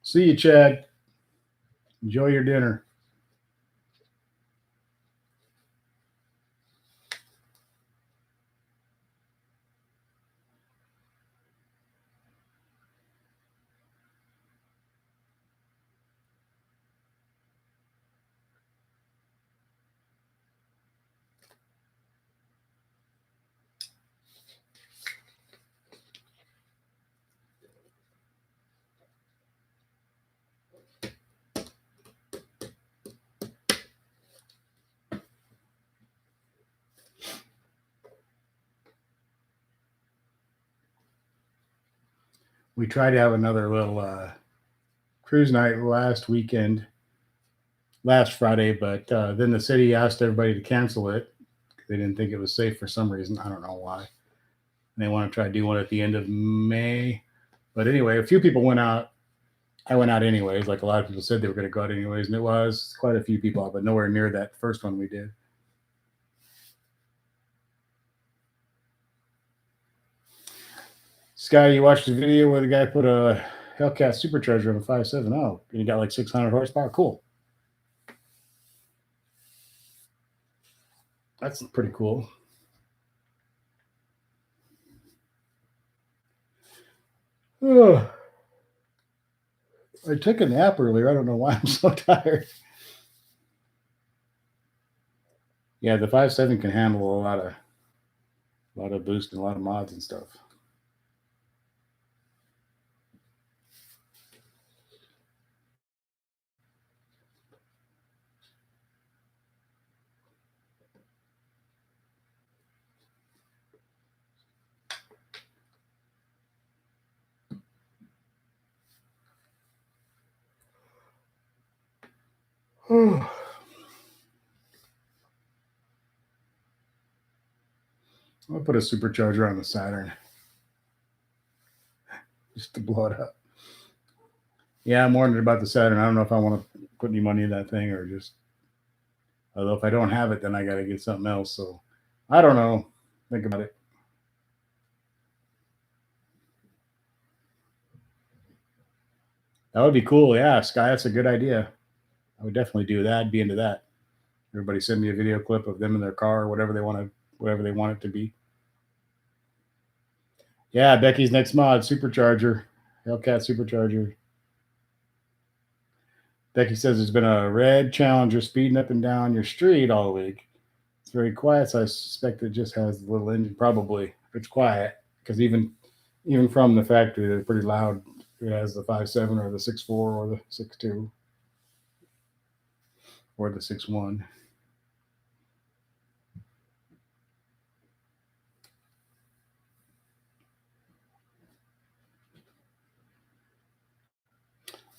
See you, Chad. Enjoy your dinner. We tried to have another little cruise night last Friday, but then the city asked everybody to cancel it. They didn't think it was safe for some reason. I don't know why. And they want to try to do one at the end of May. But anyway, a few people went out. I went out anyways. Like a lot of people said they were going to go out anyways, and it was quite a few people, but nowhere near that first one we did. Sky, you watched the video where the guy put a Hellcat supercharger on a 5.7? Oh, and he got like 600 horsepower. Cool. That's pretty cool. Oh, I took a nap earlier. I don't know why I'm so tired. Yeah, the 5.7 can handle a lot of boost and a lot of mods and stuff. Oh. I'll put a supercharger on the Saturn just to blow it up. Yeah, I'm wondering about the Saturn. I don't know if I want to put any money in that thing or just. Although if I don't have it, then I got to get something else. So I don't know. Think about it. That would be cool. Yeah, Sky, that's a good idea. I would definitely do that. I'd be into that. Everybody send me a video clip of them in their car or whatever they want it to be. Yeah, Becky's next mod, supercharger, Hellcat supercharger. Becky says there's been a red Challenger speeding up and down your street all week. It's very quiet, so I suspect it just has a little engine. Probably, if it's quiet, because even from the factory, they're pretty loud. It has the 5.7 or the 6.4 or the 6.2 or the 6.1.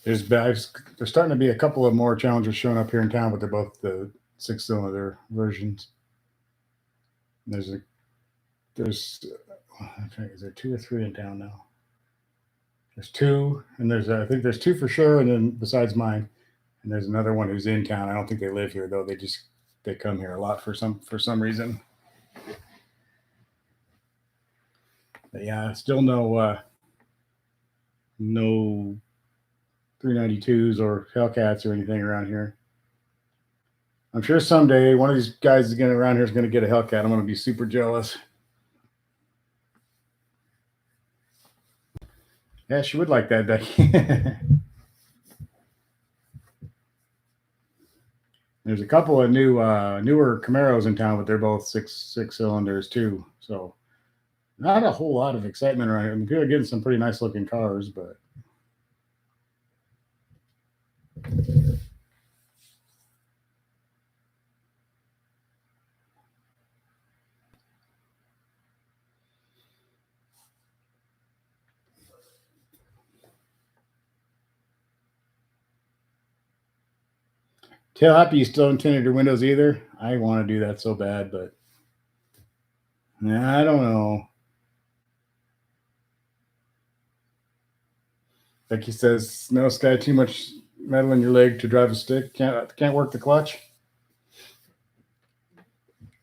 There's starting to be a couple of more Challengers showing up here in town, but they're both the 6-cylinder versions. Is there 2 or 3 in town now? There's 2, and I think there's 2 for sure, and then besides mine, and there's another one who's in town. I don't think they live here though. They come here a lot for some reason. But yeah, still no 392s or Hellcats or anything around here. I'm sure someday one of these guys around here is going to get a Hellcat. I'm going to be super jealous. Yeah, she would like that, Becky. There's a couple of newer Camaros in town, but they're both six cylinders too. So not a whole lot of excitement around here. I'm getting some pretty nice looking cars, but Tail Happy, you still haven't tinted your windows either? I want to do that so bad, but I don't know. Becky says, no, Sky, too much metal in your leg to drive a stick. Can't work the clutch.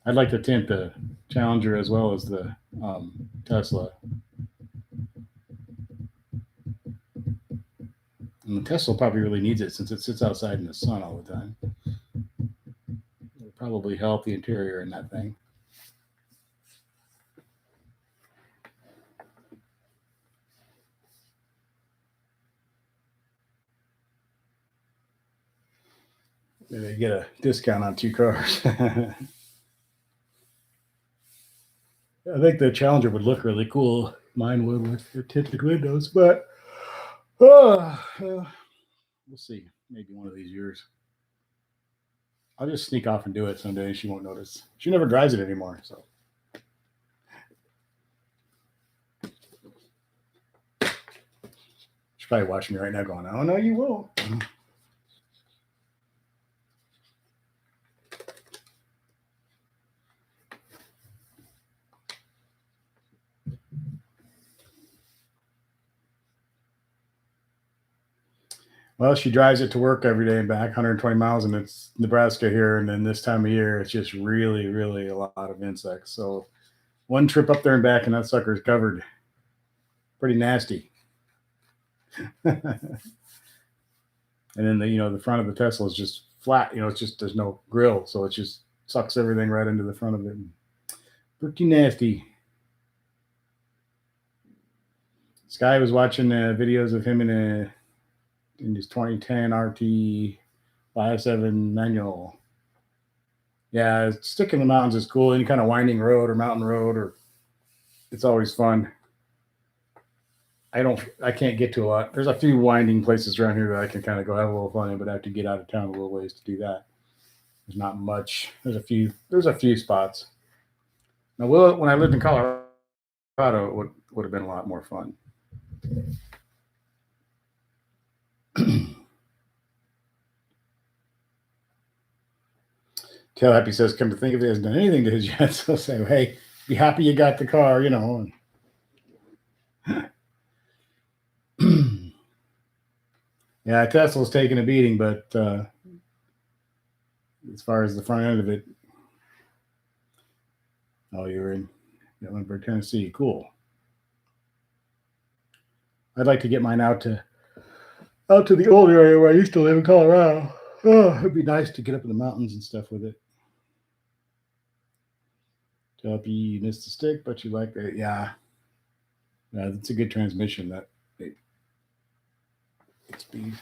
I'd like to tint the Challenger as well as the Tesla. And the Tesla probably really needs it since it sits outside in the sun all the time. It'll probably help the interior in that thing. Maybe they get a discount on 2 cars. I think the Challenger would look really cool. Mine would with the tinted windows, but we'll see. Maybe one of these years. I'll just sneak off and do it someday. She won't notice. She never drives it anymore, so. She's probably watching me right now going, oh, no, you won't. Well, she drives it to work every day and back, 120 miles, and it's Nebraska here. And then this time of year, it's just really, really a lot of insects. So one trip up there and back, and that sucker's covered. Pretty nasty. And then the front of the Tesla is just flat. It's just there's no grill, so it just sucks everything right into the front of it. Pretty nasty. Sky was watching videos of him in his 2010 RT 57 manual. Yeah, stick in the mountains is cool. Any kind of winding road or mountain road, or it's always fun. I can't get to a lot. There's a few winding places around here that I can kind of go have a little fun in, but I have to get out of town a little ways to do that. There's not much. There's a few spots. Now, when I lived in Colorado, it would have been a lot more fun. Tail Happy says, come to think of it, hasn't done anything to his yet. So say, hey, be happy you got the car, Yeah, Tesla's taking a beating, but as far as the front end of it, you're in Gatlinburg, Tennessee. Cool. I'd like to get mine out to the old area where I used to live in Colorado. Oh, it'd be nice to get up in the mountains and stuff with it. You missed the stick, but you like it. Yeah, it's a good transmission. That speed.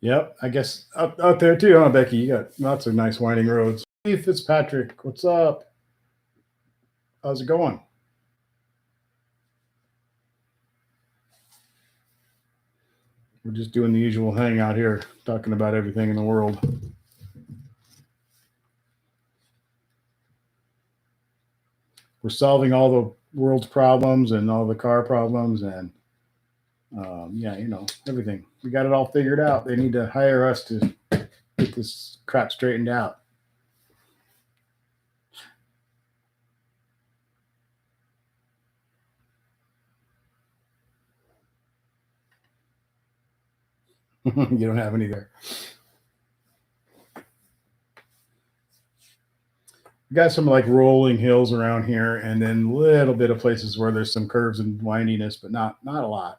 Yep, I guess out there too, huh, Becky? You got lots of nice winding roads. Hey, Fitzpatrick, what's up? How's it going? We're just doing the usual hangout here, talking about everything in the world. We're solving all the world's problems and all the car problems and everything. We got it all figured out. They need to hire us to get this crap straightened out. You don't have any there. We got some like rolling hills around here, and then a little bit of places where there's some curves and windiness, but not a lot.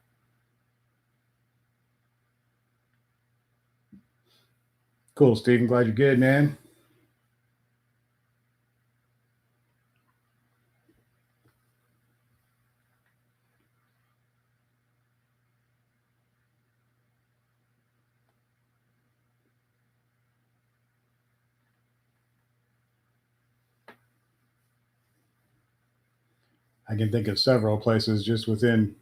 Cool, Steve. I'm glad you're good, man. I can think of several places just within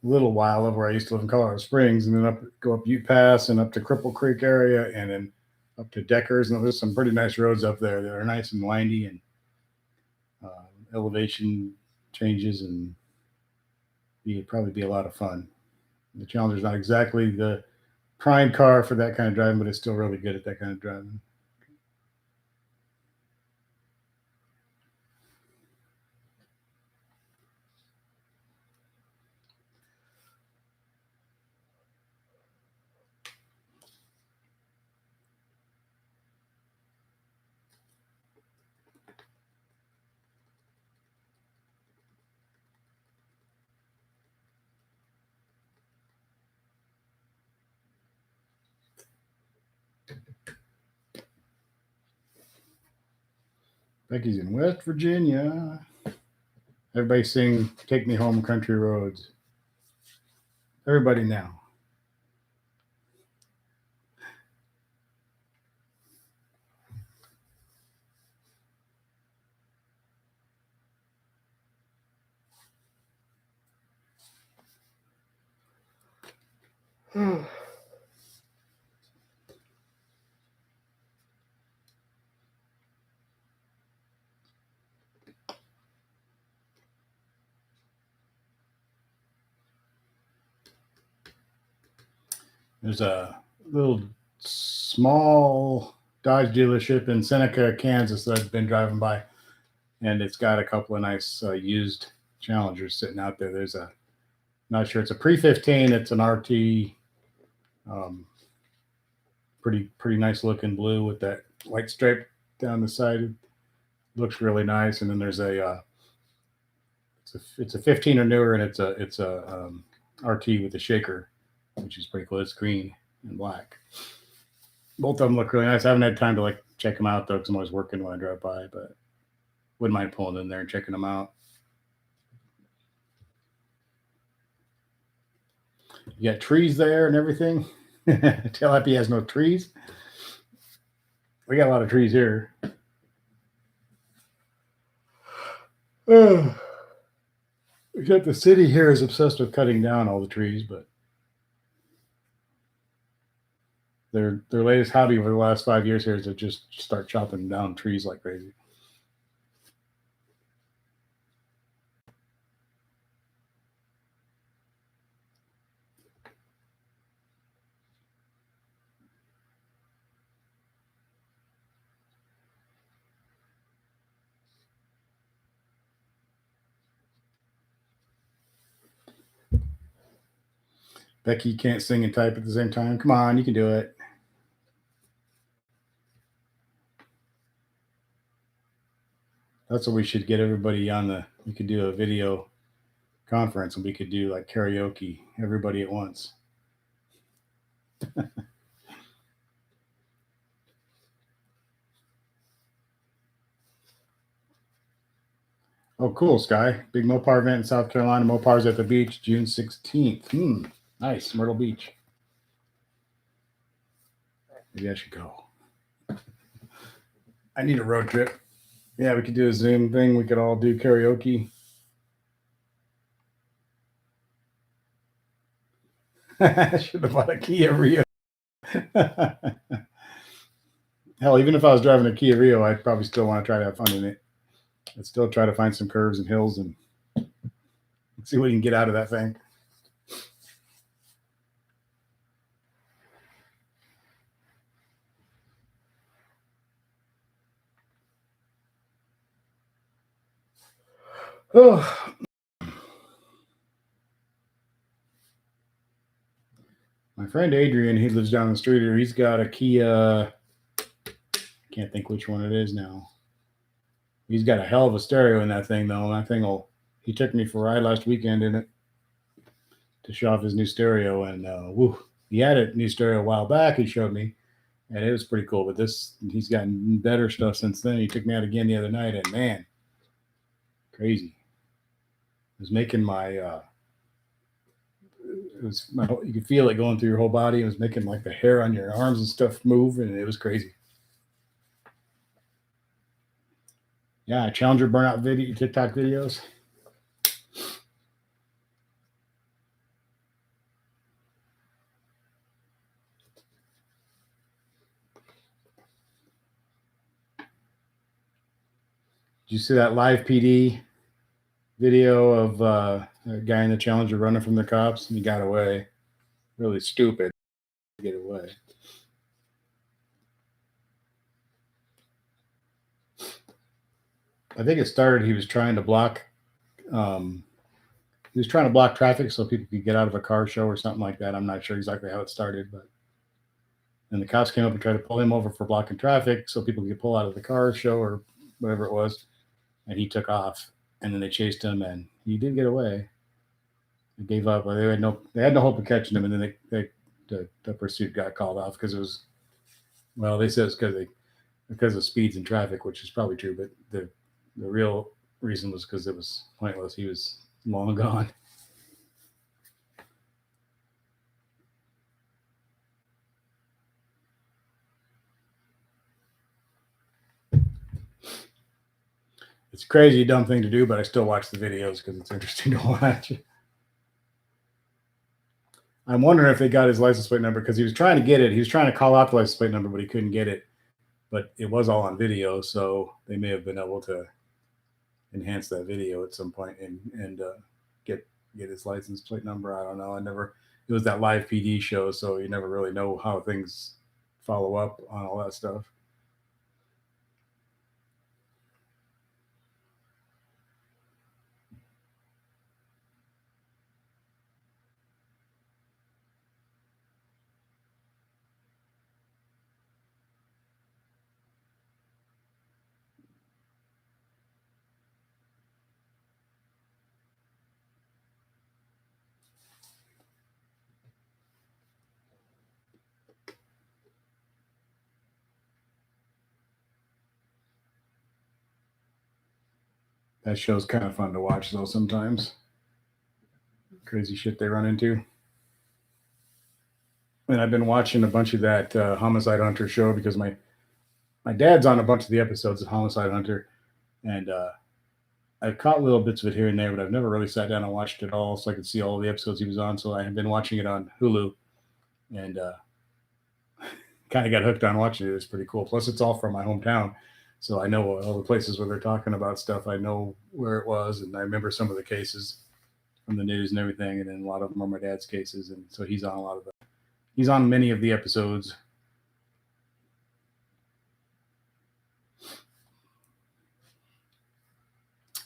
a little while of where I used to live in Colorado Springs, and then go up Ute Pass and up to Cripple Creek area, and then up to Deckers. And there's some pretty nice roads up there that are nice and windy and elevation changes, and it'd probably be a lot of fun. The Challenger's not exactly the prime car for that kind of driving, but it's still really good at that kind of driving. Becky's in West Virginia. Everybody sing Take Me Home Country Roads. Everybody now. There's a little small Dodge dealership in Seneca, Kansas that I've been driving by, and it's got a couple of nice used Challengers sitting out there. There's a, not sure, it's a pre-15. It's an RT, pretty nice looking blue with that white stripe down the side. It looks really nice. And then there's a it's a 15 or newer, and it's a RT with a shaker, which is pretty cool. It's green and black. Both of them look really nice. I haven't had time to like check them out though, because I'm always working when I drive by, but wouldn't mind pulling in there and checking them out. You got trees there and everything. Tallahassee has no trees. We got a lot of trees here. Except the city here is obsessed with cutting down all the trees, but their latest hobby over the last 5 years here is to just start chopping down trees like crazy. Becky can't sing and type at the same time. Come on, you can do it. That's what we should get everybody on the. We could do a video conference and we could do like karaoke, everybody at once. Oh, cool, Sky. Big Mopar event in South Carolina. Mopar's at the beach, June 16th. Nice, Myrtle Beach. Maybe I should go. I need a road trip. Yeah, we could do a Zoom thing. We could all do karaoke. I should have bought a Kia Rio. Hell, even if I was driving a Kia Rio, I'd probably still want to try to have fun in it. I'd still try to find some curves and hills and see what you can get out of that thing. Oh. My friend Adrian, he lives down the street here. He's got a Kia. I can't think which one it is now. He's got a hell of a stereo in that thing, though. That thing will. He took me for a ride last weekend in it to show off his new stereo, and woo, he had a new stereo a while back. He showed me, and it was pretty cool. But this, he's gotten better stuff since then. He took me out again the other night, and man, crazy. It was making my. It was you could feel it going through your whole body. It was making like the hair on your arms and stuff move, and it was crazy. Yeah, Challenger burnout video, TikTok videos. Did you see that live PD video of a guy in the Challenger running from the cops, and he got away? Really stupid to get away. I think it started. He was trying to block. He was trying to block traffic so people could get out of a car show or something like that. I'm not sure exactly how it started, but and the cops came up and tried to pull him over for blocking traffic so people could pull out of the car show or whatever it was, and he took off. And then they chased him, and he did get away. They gave up. They had no hope of catching him, and then the pursuit got called off because it was. Well, they said it's because because of speeds and traffic, which is probably true. But the real reason was because it was pointless. He was long gone. It's a crazy, dumb thing to do, but I still watch the videos because it's interesting to watch. I'm wondering if they got his license plate number because he was trying to get it. He was trying to call out the license plate number, but he couldn't get it. But it was all on video, so they may have been able to enhance that video at some point and get his license plate number. I don't know. I never. It was that live PD show, so you never really know how things follow up on all that stuff. That show's kind of fun to watch, though. Sometimes crazy shit they run into. And I've been watching a bunch of that Homicide Hunter show because my dad's on a bunch of the episodes of Homicide Hunter, and I've caught little bits of it here and there, but I've never really sat down and watched it all so I could see all the episodes he was on. So I have been watching it on Hulu, and kind of got hooked on watching it. It's pretty cool. Plus, it's all from my hometown, so I know all the places where they're talking about stuff. I know where it was, and I remember some of the cases from the news and everything. And then a lot of them are my dad's cases, and so he's on a lot of them. He's on many of the episodes.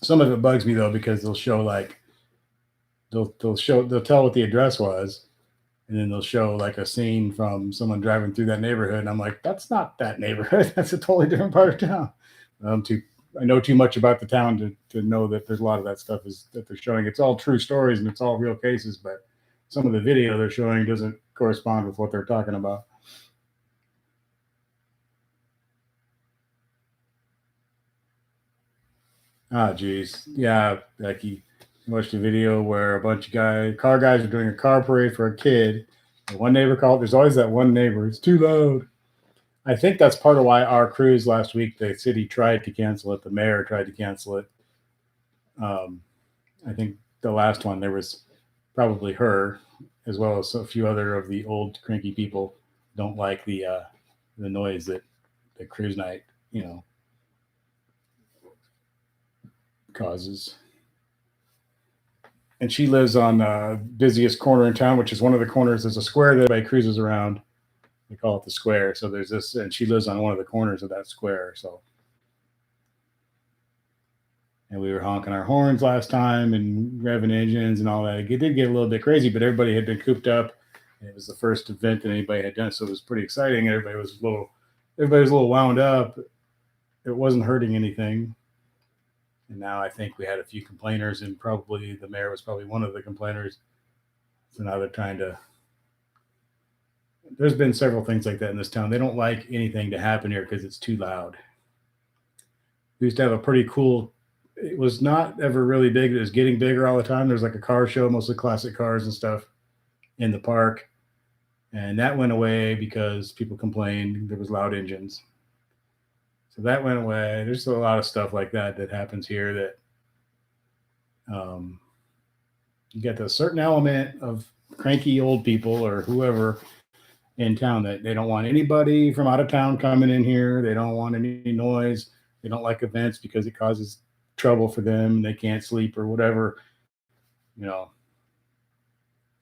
Some of it bugs me though because they'll show like they'll tell what the address was, and then they'll show like a scene from someone driving through that neighborhood, and I'm like, that's not that neighborhood. That's a totally different part of town. I know too much about the town to know that there's a lot of that stuff is that they're showing. It's all true stories and it's all real cases, but some of the video they're showing doesn't correspond with what they're talking about. Ah, geez. Yeah, Becky. I watched a video where a bunch of car guys are doing a car parade for a kid. And one neighbor called. There's always that one neighbor. It's too loud. I think that's part of why our cruise last week, the city tried to cancel it. The mayor tried to cancel it. I think the last one, there was probably her, as well as a few other of the old cranky people don't like the noise that the cruise night, causes. And she lives on the busiest corner in town, which is one of the corners. There's a square that everybody cruises around. They call it the square. So there's this, and she lives on one of the corners of that square. So, and we were honking our horns last time and revving engines and all that. It did get a little bit crazy, but everybody had been cooped up. And it was the first event that anybody had done, so it was pretty exciting. Everybody was a little wound up. It wasn't hurting anything. And now I think we had a few complainers, and probably the mayor was probably one of the complainers. So now they're trying to. There's been several things like that in this town. They don't like anything to happen here because it's too loud. We used to have a pretty cool. It was not ever really big. It was getting bigger all the time. There's like a car show, mostly classic cars and stuff, in the park, and that went away because people complained there was loud engines. So that went away. There's a lot of stuff like that happens here that you get a certain element of cranky old people or whoever in town that they don't want anybody from out of town coming in here. They don't want any noise. They don't like events because it causes trouble for them. They can't sleep or whatever.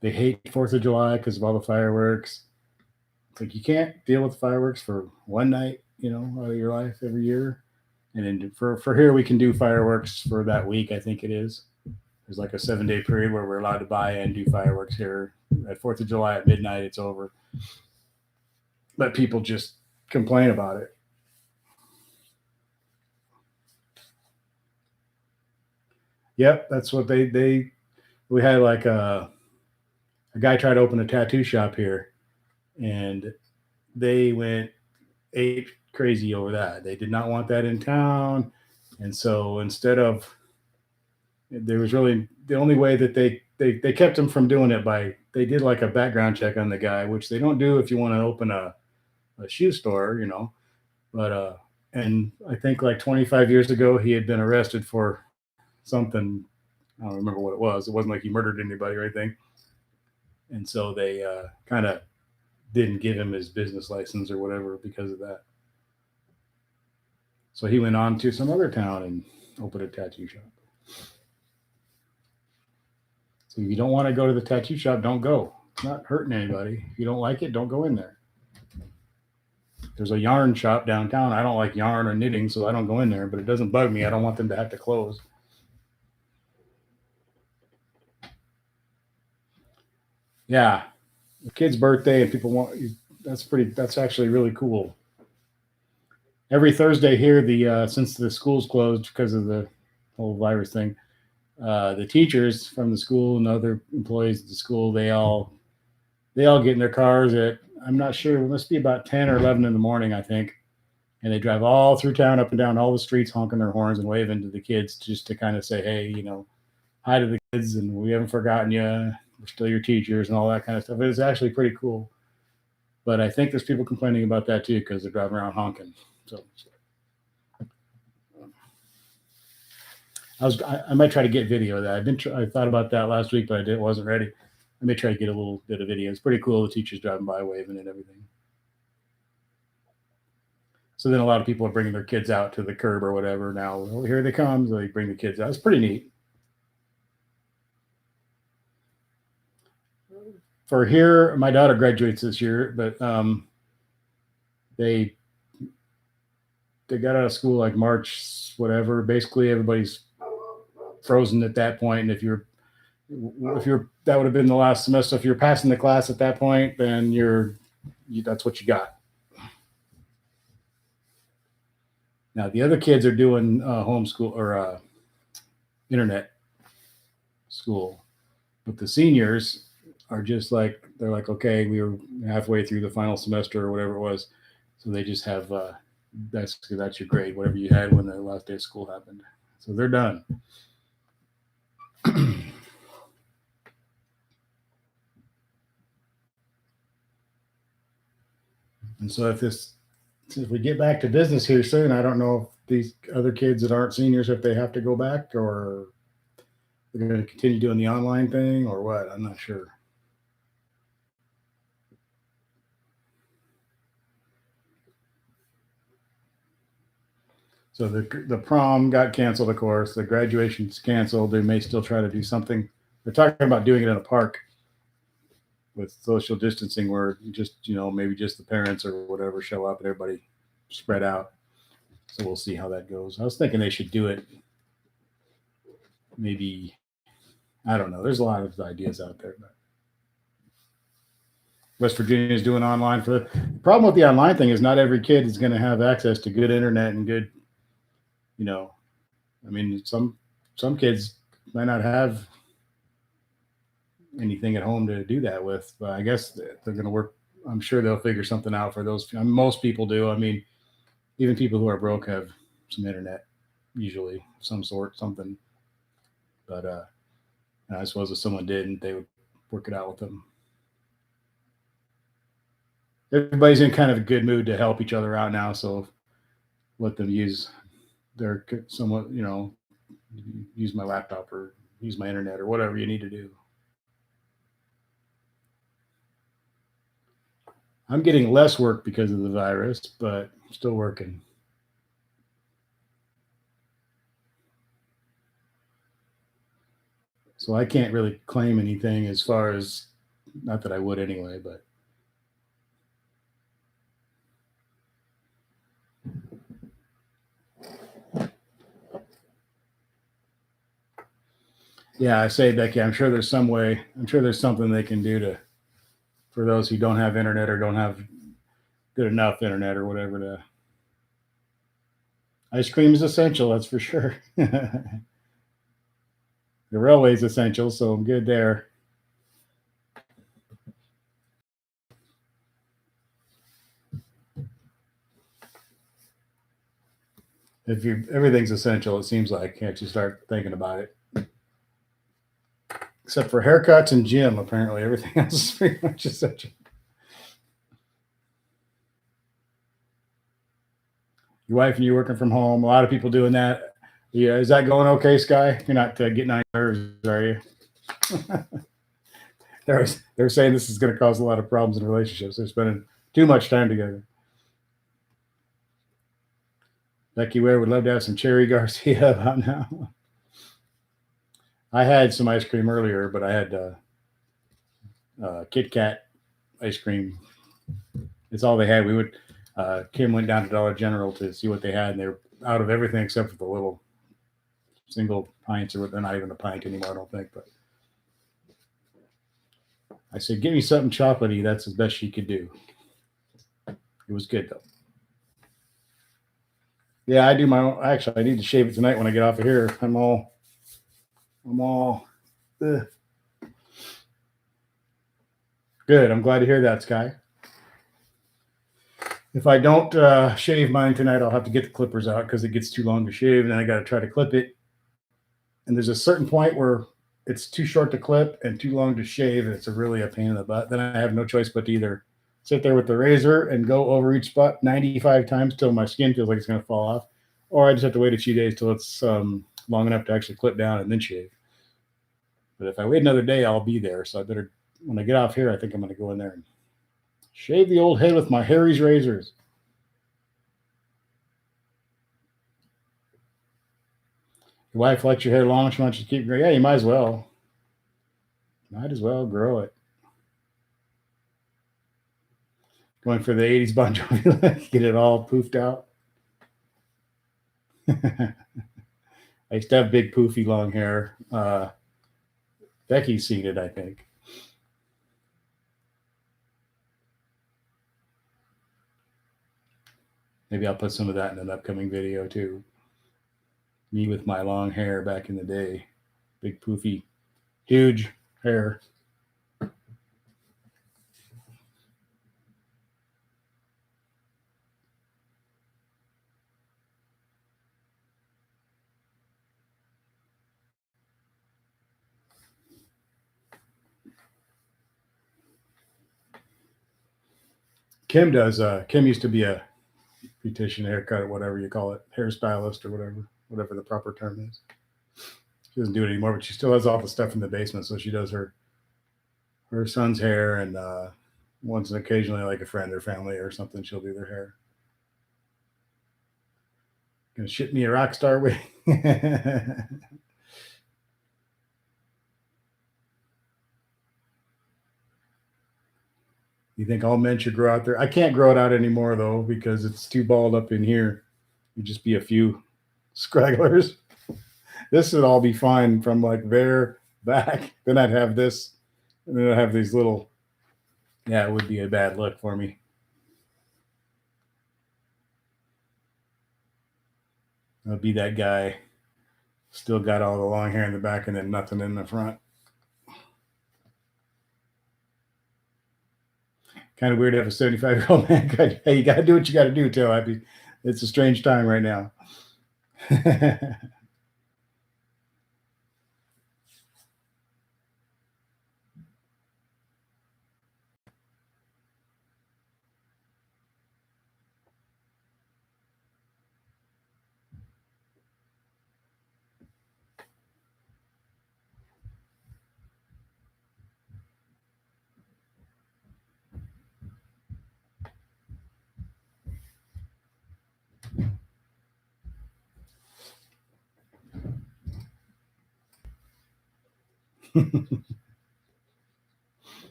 They hate 4th of July because of all the fireworks. It's like you can't deal with fireworks for one night, out of your life every year. And then for here, we can do fireworks for that week, I think it is. There's like a 7-day period where we're allowed to buy and do fireworks here. At 4th of July at midnight, it's over. But people just complain about it. Yep, that's what we had like a guy tried to open a tattoo shop here, and they went ape crazy over that. They did not want that in town, and so instead of, there was really the only way that they kept him from doing it by, they did like a background check on the guy, which they don't do if you want to open a shoe store, But and I think like 25 years ago, he had been arrested for something. I don't remember what it was. It wasn't like he murdered anybody or anything. And so they kind of didn't give him his business license or whatever because of that. So he went on to some other town and opened a tattoo shop. So if you don't want to go to the tattoo shop, don't go. It's not hurting anybody. If you don't like it, don't go in there. There's a yarn shop downtown. I don't like yarn or knitting, so I don't go in there, but it doesn't bug me. I don't want them to have to close. Yeah. The kid's birthday and people want, that's actually really cool. Every Thursday here, since the school's closed because of the whole virus thing, the teachers from the school and other employees at the school, they all get in their cars at, I'm not sure, it must be about 10 or 11 in the morning, I think. And they drive all through town, up and down all the streets, honking their horns and waving to the kids just to kind of say, hey, hi to the kids, and we haven't forgotten you. We're still your teachers and all that kind of stuff. It's actually pretty cool. But I think there's people complaining about that too because they're driving around honking. So I might try to get video of that. I thought about that last week, but wasn't ready. I may try to get a little bit of video. It's pretty cool. The teachers driving by, waving and everything. So then a lot of people are bringing their kids out to the curb or whatever. Now, well, here they come. So they bring the kids out. It's pretty neat. For here, my daughter graduates this year, but they got out of school like March, whatever. Basically, everybody's frozen at that point. And if you're that would have been the last semester. If you're passing the class at that point, then that's what you got. Now the other kids are doing homeschool or internet school, but the seniors are just like, they're like, okay, we were halfway through the final semester or whatever it was, so they just have that's your grade, whatever you had when the last day of school happened. So they're done. And so if we get back to business here soon, I don't know if these other kids that aren't seniors, if they have to go back or they're going to continue doing the online thing or what. I'm not sure. So the prom got canceled, of course. The graduation's canceled. They may still try to do something. They're talking about doing it in a park with social distancing, where just maybe just the parents or whatever show up and everybody spread out. So we'll see how that goes. I was thinking they should do it. Maybe, I don't know. There's a lot of ideas out there, but West Virginia is doing online for the problem with the online thing is not every kid is going to have access to good internet and good. I mean, some kids might not have anything at home to do that with, but I guess they're going to work. I'm sure they'll figure something out for those. Most people do. I mean, even people who are broke have some internet, usually some sort, something. But I suppose if someone didn't, they would work it out with them. Everybody's in kind of a good mood to help each other out now, so let them use their somewhat, use my laptop or use my internet or whatever you need to do. I'm getting less work because of the virus, but still working. So I can't really claim anything as far as, not that I would anyway, but yeah, I say, Becky, I'm sure there's some way, I'm sure there's something they can do for those who don't have internet or don't have good enough internet or whatever to. Ice cream is essential, that's for sure. The railway is essential, so I'm good there. If you everything's essential, it seems like can't you start thinking about it? Except for haircuts and gym, apparently everything else is pretty much essential. Your wife and you working from home. A lot of people doing that. Yeah, is that going okay, Sky? You're not getting on your nerves, are you? They're saying this is going to cause a lot of problems in relationships. They're spending too much time together. Becky Ware would love to have some Cherry Garcia about now. I had some ice cream earlier, but I had Kit Kat ice cream. It's all they had. Kim went down to Dollar General to see what they had, and they were out of everything except for the little single pints, or they're not even a pint anymore, I don't think. But I said, give me something chocolatey. That's the best she could do. It was good though. Yeah, I do my own. Actually, I need to shave it tonight when I get off of here. I'm all. Ugh. Good. I'm glad to hear that, Sky. If I don't shave mine tonight, I'll have to get the clippers out because it gets too long to shave, and then I got to try to clip it. And there's a certain point where it's too short to clip and too long to shave, and it's really a pain in the butt. Then I have no choice but to either sit there with the razor and go over each spot 95 times till my skin feels like it's going to fall off, or I just have to wait a few days till it's long enough to actually clip down and then shave. But if I wait another day, I'll be there. So I better, when I get off here, I think I'm going to go in there and shave the old head with my Harry's razors. Your wife likes your hair long. She wants you to keep growing. Yeah, you might as well. Might as well grow it. Going for the 80s Bon Jovi, get it all poofed out. I used to have big poofy long hair. Becky's seen it, I think. Maybe I'll put some of that in an upcoming video too. Me with my long hair back in the day. Big poofy, huge hair. Kim does. Kim used to be a beautician, haircut, or whatever you call it, hairstylist, or whatever the proper term is. She doesn't do it anymore, but she still has all the stuff in the basement. So she does her son's hair, and once and occasionally, like a friend or family or something, she'll do their hair. Gonna ship me a rock star wig. You think all men should grow out there? I can't grow it out anymore though because it's too bald up in here. You'd just be a few scragglers. This would all be fine from like there back. Then I'd have this, and then I'd have these little. Yeah, it would be a bad look for me. I'd be that guy. Still got all the long hair in the back and then nothing in the front. Kind of weird to have a 75-year-old man. Hey, you got to do what you got to do, Till. It's a strange time right now.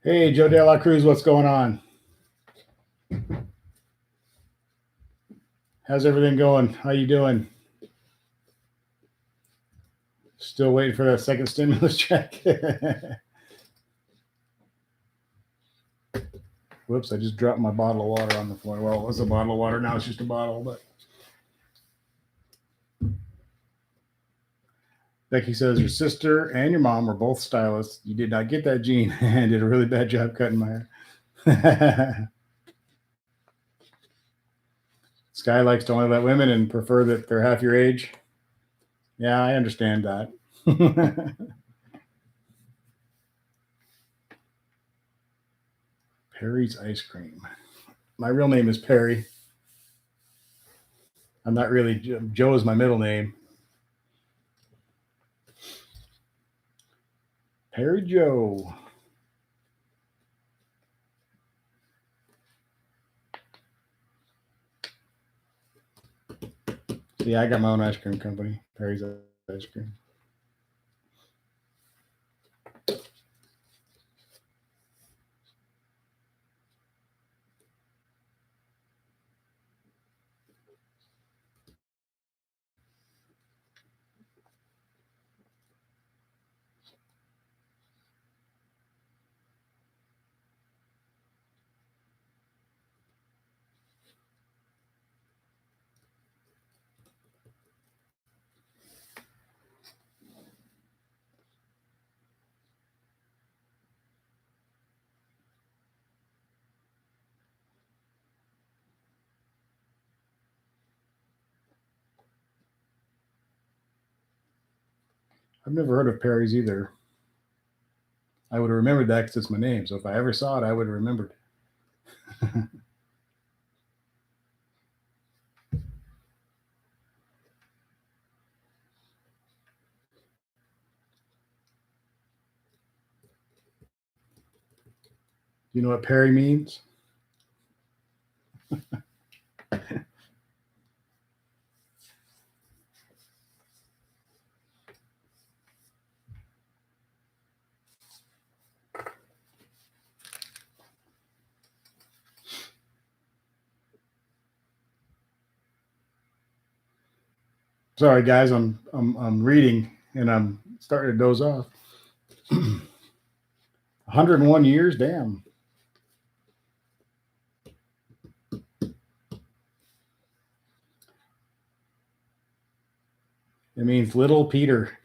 Hey, Joe De La Cruz, what's going on? How's everything going? How you doing? Still waiting for that second stimulus check. Whoops, I just dropped my bottle of water on the floor. Well, it was a bottle of water. Now it's just a bottle, but Becky says your sister and your mom were both stylists. You did not get that gene and did a really bad job cutting my hair. Sky likes to only let women and prefer that they're half your age. Yeah, I understand that. Perry's ice cream. My real name is Perry. I'm not really Joe is my middle name. Perry Joe. Yeah, I got my own ice cream company, Perry's Ice Cream. I've never heard of Perry's either. I would have remembered that because it's my name. So if I ever saw it, I would have remembered. You know what Perry means? Sorry, guys, I'm reading and I'm starting to doze off. 101 years, damn. It means little Peter.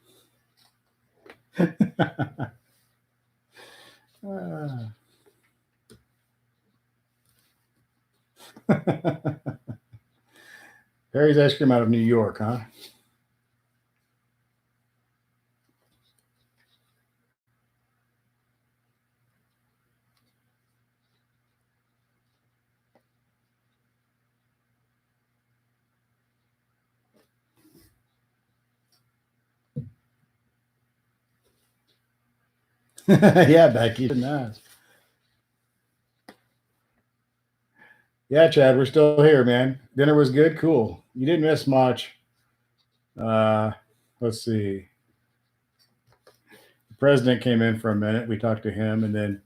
Perry's ice cream out of New York, huh? Yeah, Becky. Nice. Yeah, Chad, we're still here, man. Dinner was good. Cool. You didn't miss much. Uh, let's see. The president came in for a minute. We talked to him, and then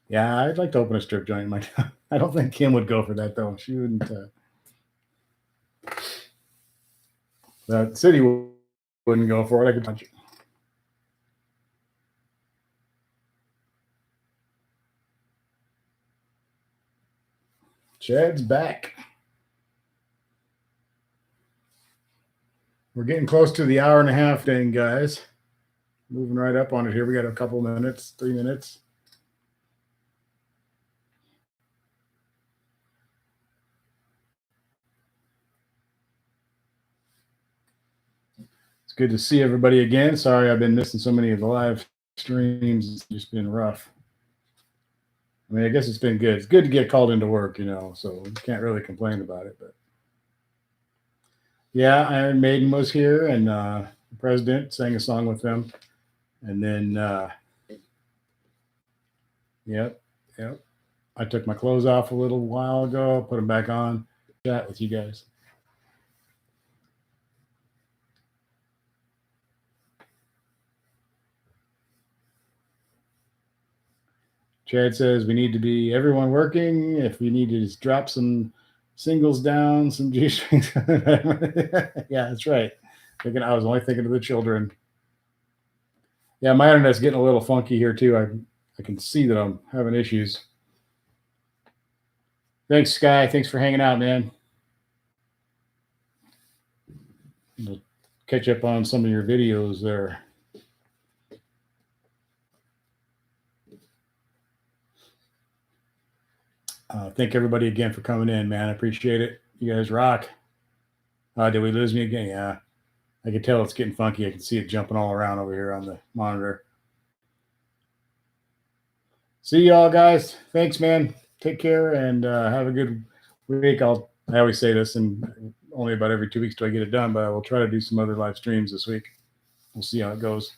yeah, I'd like to open a strip joint in my town. I don't think Kim would go for that though. She wouldn't. The city wouldn't go for it. I could punch it. Chad's back. We're getting close to the hour and a half thing, guys. Moving right up on it here. We got a couple minutes, 3 minutes. It's good to see everybody again. Sorry I've been missing so many of the live streams. It's just been rough. I mean, I guess it's been good. It's good to get called into work, so you can't really complain about it. But yeah, Iron Maiden was here, and the president sang a song with them. And then, yep. I took my clothes off a little while ago, put them back on, chat with you guys. Chad says we need to be everyone working. If we need to just drop some singles down, some G strings. Yeah, that's right. I was only thinking of the children. Yeah, my internet's getting a little funky here too. I can see that I'm having issues. Thanks, Sky. Thanks for hanging out, man. We'll catch up on some of your videos there. Thank everybody again for coming in, man. I appreciate it. You guys rock. Did we lose me again? Yeah. I can tell it's getting funky. I can see it jumping all around over here on the monitor. See y'all, guys. Thanks, man. Take care and have a good week. I always say this, and only about every 2 weeks do I get it done, but I will try to do some other live streams this week. We'll see how it goes.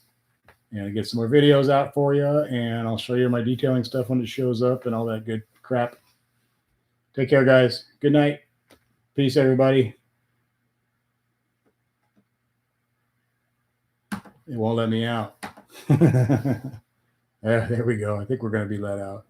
And get some more videos out for you, and I'll show you my detailing stuff when it shows up and all that good crap. Take care, guys. Good night. Peace, everybody. It won't let me out. There we go. I think we're going to be let out.